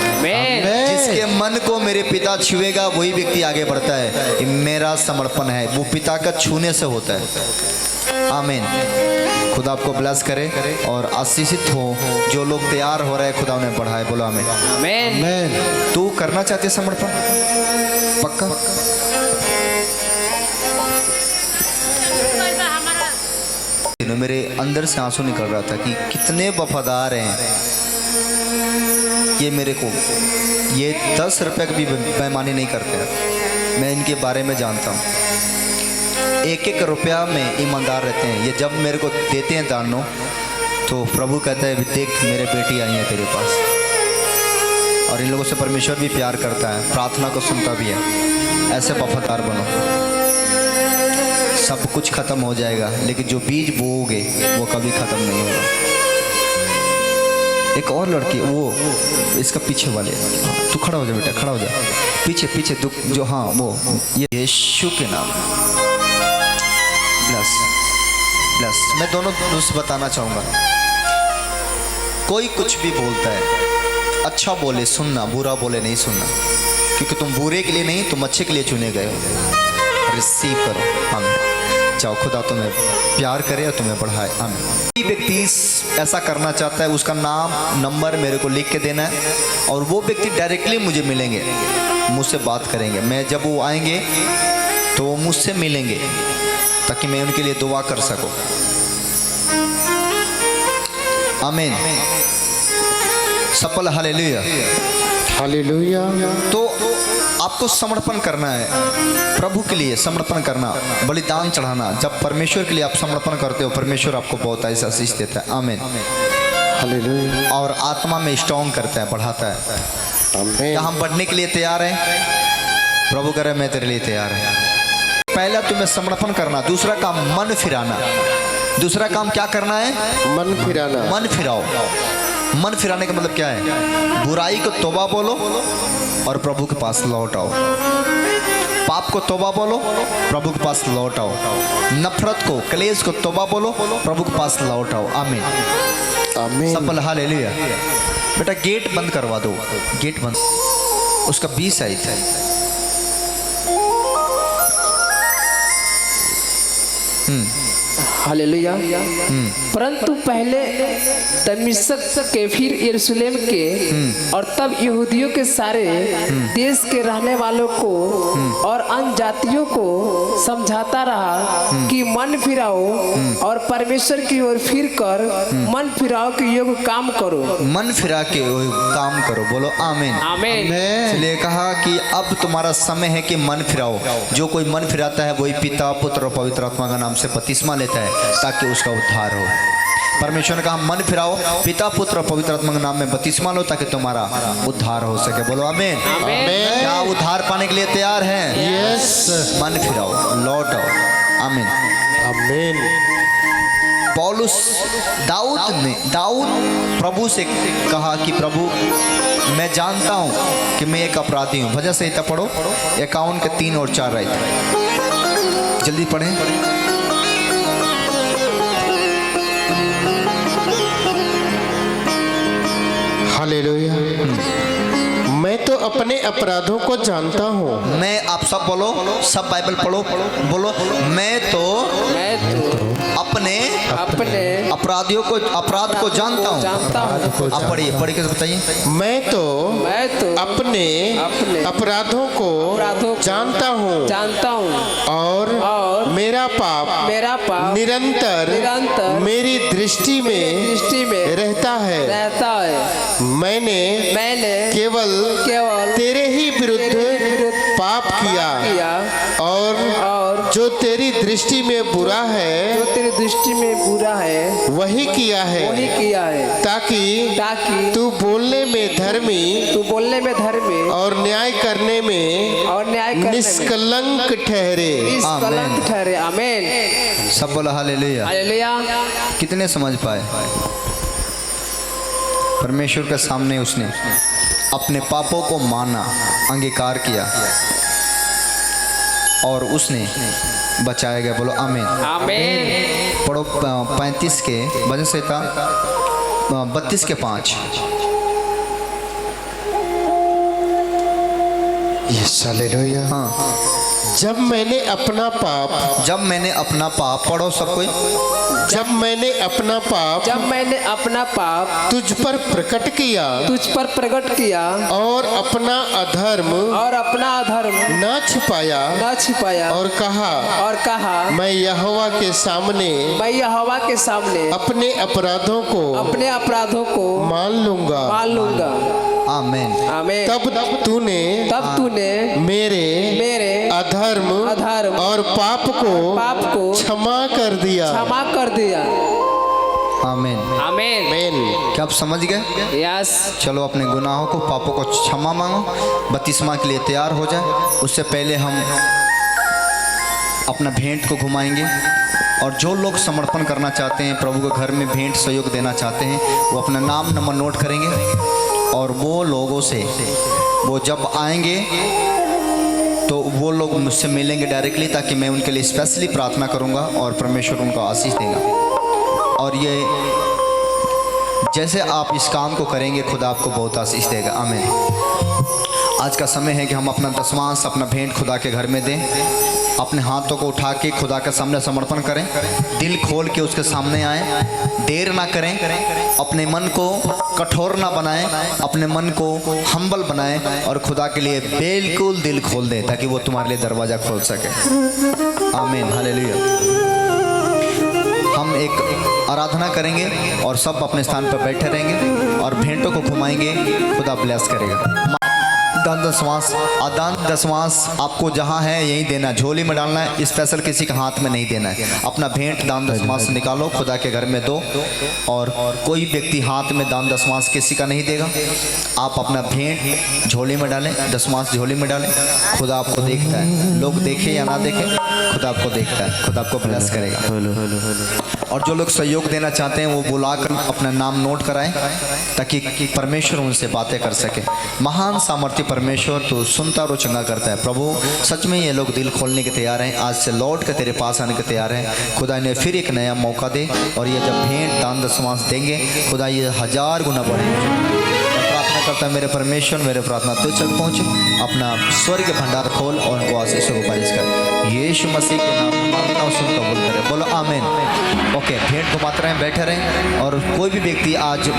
जिसके मन को मेरे पिता छुएगा वही व्यक्ति आगे बढ़ता है। ये मेरा समर्पण है, वो पिता का छूने से होता है। आमीन। खुदा आपको ब्लेस करे और आशीषित हो। जो लोग तैयार हो रहे हैं खुदा उन्हें बढ़ाए। बोलो आमीन। आमीन। तू करना चाहते समर्पण? पक्का? मेरे अंदर से आंसू निकल रहा था कि कितने वफादार हैं ये मेरे को। ये 10 रुपये की भी बेईमानी नहीं करते। मैं इनके बारे में जानता हूँ। 1-1 रुपया में ईमानदार रहते हैं। ये जब मेरे को देते हैं दानों तो प्रभु कहता है देख मेरे बेटी आई है तेरे पास। और इन लोगों से परमेश्वर भी प्यार करता है, प्रार्थना को सुनता भी है। ऐसे वफादार बनो। सब कुछ खत्म हो जाएगा लेकिन जो बीज बोओगे वो कभी खत्म नहीं होगा। एक और लड़की वो इसका पीछे वाले, तू खड़ा हो जा बेटा, खड़ा हो जा। पीछे पीछे दुख जो, हाँ वो, ये यीशु के नाम ब्लस ब्लस। मैं दोनों दोस्त बताना चाहूँगा, कोई कुछ भी बोलता है अच्छा बोले सुनना, बुरा बोले नहीं सुनना, क्योंकि तुम बुरे के लिए नहीं तुम अच्छे के लिए चुने गए हो। रिसीव करो। हम चाहो खुदा तुम्हें प्यार करे और तुम्हें बढ़ाए। आमीन। कोई व्यक्ति ऐसा करना चाहता है, उसका नाम नंबर मेरे को लिख के देना है और वो व्यक्ति डायरेक्टली मुझे मिलेंगे, मुझसे बात करेंगे। मैं जब वो आएंगे तो वो मुझसे मिलेंगे ताकि मैं उनके लिए दुआ कर सकूं। आमीन। सफल हालेलुया। हालेलुया। तो आपको समर्पण करना है, प्रभु के लिए समर्पण करना, बलिदान चढ़ाना। जब परमेश्वर के लिए आप समर्पण करते हो, परमेश्वर आपको बहुत ऐसा आशीष देता है। आमीन। हालेलुया। और आत्मा में स्ट्रॉन्ग करता है, बढ़ाता है। आमीन। क्या हम बढ़ने के लिए तैयार हैं? प्रभु करे मैं तेरे लिए तैयार है। पहला तुम्हें समर्पण करना, दूसरा काम मन फिराना। दूसरा काम क्या करना है? मन फिराना। मन फिराओ। मन फिराने का मतलब क्या है? बुराई को तौबा बोलो और प्रभु के पास लौट आओ। पाप को तौबा बोलो, प्रभु के पास लौट आओ। नफरत को, क्लेश को तौबा बोलो, प्रभु के पास लौट आओ। आमीन। आमीन। सफल हालेलुया। बेटा गेट बंद करवा दो, गेट बंद, उसका 20 आई था। हालेलुया। परंतु पहले दमिश्क के, फिर यरूशलेम के और तब यहूदियों के सारे देश के रहने वालों को और अन्य जातियों को समझाता रहा कि मन फिराओ और परमेश्वर की ओर फिर कर मन फिराओ के योग्य काम करो। मन फिरा के काम करो। बोलो आमीन। आमीन। इसलिए कहा कि अब तुम्हारा समय है कि मन फिराओ। जो कोई मन फिराता है वही पिता, पुत्र और पवित्र आत्मा का नाम से बपतिस्मा लेता है ताकि उसका उद्धार हो। परमेश्वर ने कहा मन फिराओ, पिता, पुत्र और पवित्र आत्मा के नाम में बपतिस्मा लो ताकि तुम्हारा उद्धार हो सके। बोलो आमीन। क्या उद्धार पाने के लिए तैयार हैं? यस। मन फिराओ, लौट आओ। आमीन। आमीन। पौलुस, दाऊद प्रभु से कहा कि प्रभु मैं जानता हूँ कि मैं एक अपराधी हूँ। भजन संहिता पढ़ो, 51 के 3 और 4 रहते, जल्दी पढ़ें। हालेलुया। मैं तो अपने अपराधों को जानता हूँ। मैं, आप सब बोलो, सब बाइबल पढ़ो, बोलो मैं तो अपने अपराध को जानता हूँ। आप पढ़िए, पढ़ के बताइए। मैं तो अपने अपराधों को जानता हूँ और मेरा पाप निरंतर मेरी दृष्टि में रहता है। मैंने केवल तेरे ही विरुद्ध पाप किया और जो तेरी दृष्टि में बुरा है वही किया है ताकि तू बोलने में धर्मी और न्याय करने में निष्कलंक ठहरे। आमीन। सब बोला हालेलुया। हालेलुया। कितने समझ पाए? परमेश्वर के सामने उसने अपने पापों को माना, अंगीकार किया और उसने बचाया गया। बोलो आमीन। आमीन। पढ़ो 35 के भजन संहिता 32 के 5। यस। हालेलुया। हाँ। जब मैंने अपना पाप पढ़ो सब कोई। जब मैंने अपना पाप तुझ पर प्रकट किया और अपना अधर्म न छिपाया और कहा मैं यहोवा के सामने अपने अपराधों को मान लूंगा। आमीन। आमीन। तब तूने मेरे अधर्म और पाप को क्षमा कर दिया। आमीन। आमीन। आमीन। क्या आप समझ गए? यस। चलो अपने गुनाहों को, पापों को क्षमा मांगो, बपतिस्मा के लिए तैयार हो जाए। उससे पहले हम अपना भेंट को घुमाएंगे और जो लोग समर्पण करना चाहते हैं, प्रभु के घर में भेंट सहयोग देना चाहते हैं, वो अपना नाम नंबर नोट करेंगे और वो लोगों से वो जब आएंगे तो वो लोग मुझसे मिलेंगे डायरेक्टली ताकि मैं उनके लिए स्पेशली प्रार्थना करूंगा और परमेश्वर उनको आशीष देगा। और ये जैसे आप इस काम को करेंगे खुदा आपको बहुत आशीष देगा। आमीन। आज का समय है कि हम अपना दशमांश, अपना भेंट खुदा के घर में दें। अपने हाथों को उठा के खुदा के सामने समर्पण करें, दिल खोल के उसके सामने आए, देर ना करें, अपने मन को कठोर ना बनाएं, अपने मन को हम्बल बनाएं और खुदा के लिए बिल्कुल दिल खोल दें ताकि वो तुम्हारे लिए दरवाज़ा खोल सके। आमीन, हालेलुया। हम एक आराधना करेंगे और सब अपने स्थान पर बैठे रहेंगे और भेंटों को घुमाएंगे। खुदा ब्लेस करेगा। दान दशमांश, दान दशमांश आपको जहाँ है यहीं देना, झोली में डालना है, स्पेशल किसी के हाथ में नहीं देना है। अपना भेंट दान दशमांश निकालो, खुदा के घर में दो। और कोई व्यक्ति हाथ में दान दशमांश किसी का नहीं देगा। आप अपना भेंट झोली में डालें, दशमांश झोली में डालें। खुदा आपको देखता है, लोग देखे या ना देखे, खुदा आपको देखता है, खुदा आपको ब्लेस करेगा। और जो लोग सहयोग देना चाहते हैं वो बुलाकर अपना नाम नोट कराएं ताकि परमेश्वर उनसे बातें कर सके। महान सामर्थ्य परमेश्वर तो सुनता और चंगा करता है। प्रभु सच में ये लोग दिल खोलने के तैयार हैं, आज से लौट कर तेरे पास आने के तैयार हैं। खुदा इन्हें फिर एक नया मौका दे और ये जब भेंट दान दशमांश देंगे खुदा ये 1000 गुना बढ़ेंगे। प्रार्थना करता है मेरे परमेश्वर, मेरे प्रार्थना तुझ तक पहुँचे। अपना स्वर्ग भंडार खोल और उनको आशीष को बारिश कर। यीशु मसीह के नाम में मांगता हूँ, सुन कबूल करे। बोलो आमीन। ओके, भेंट घुमाते रहें, बैठे रहें। और कोई भी व्यक्ति आज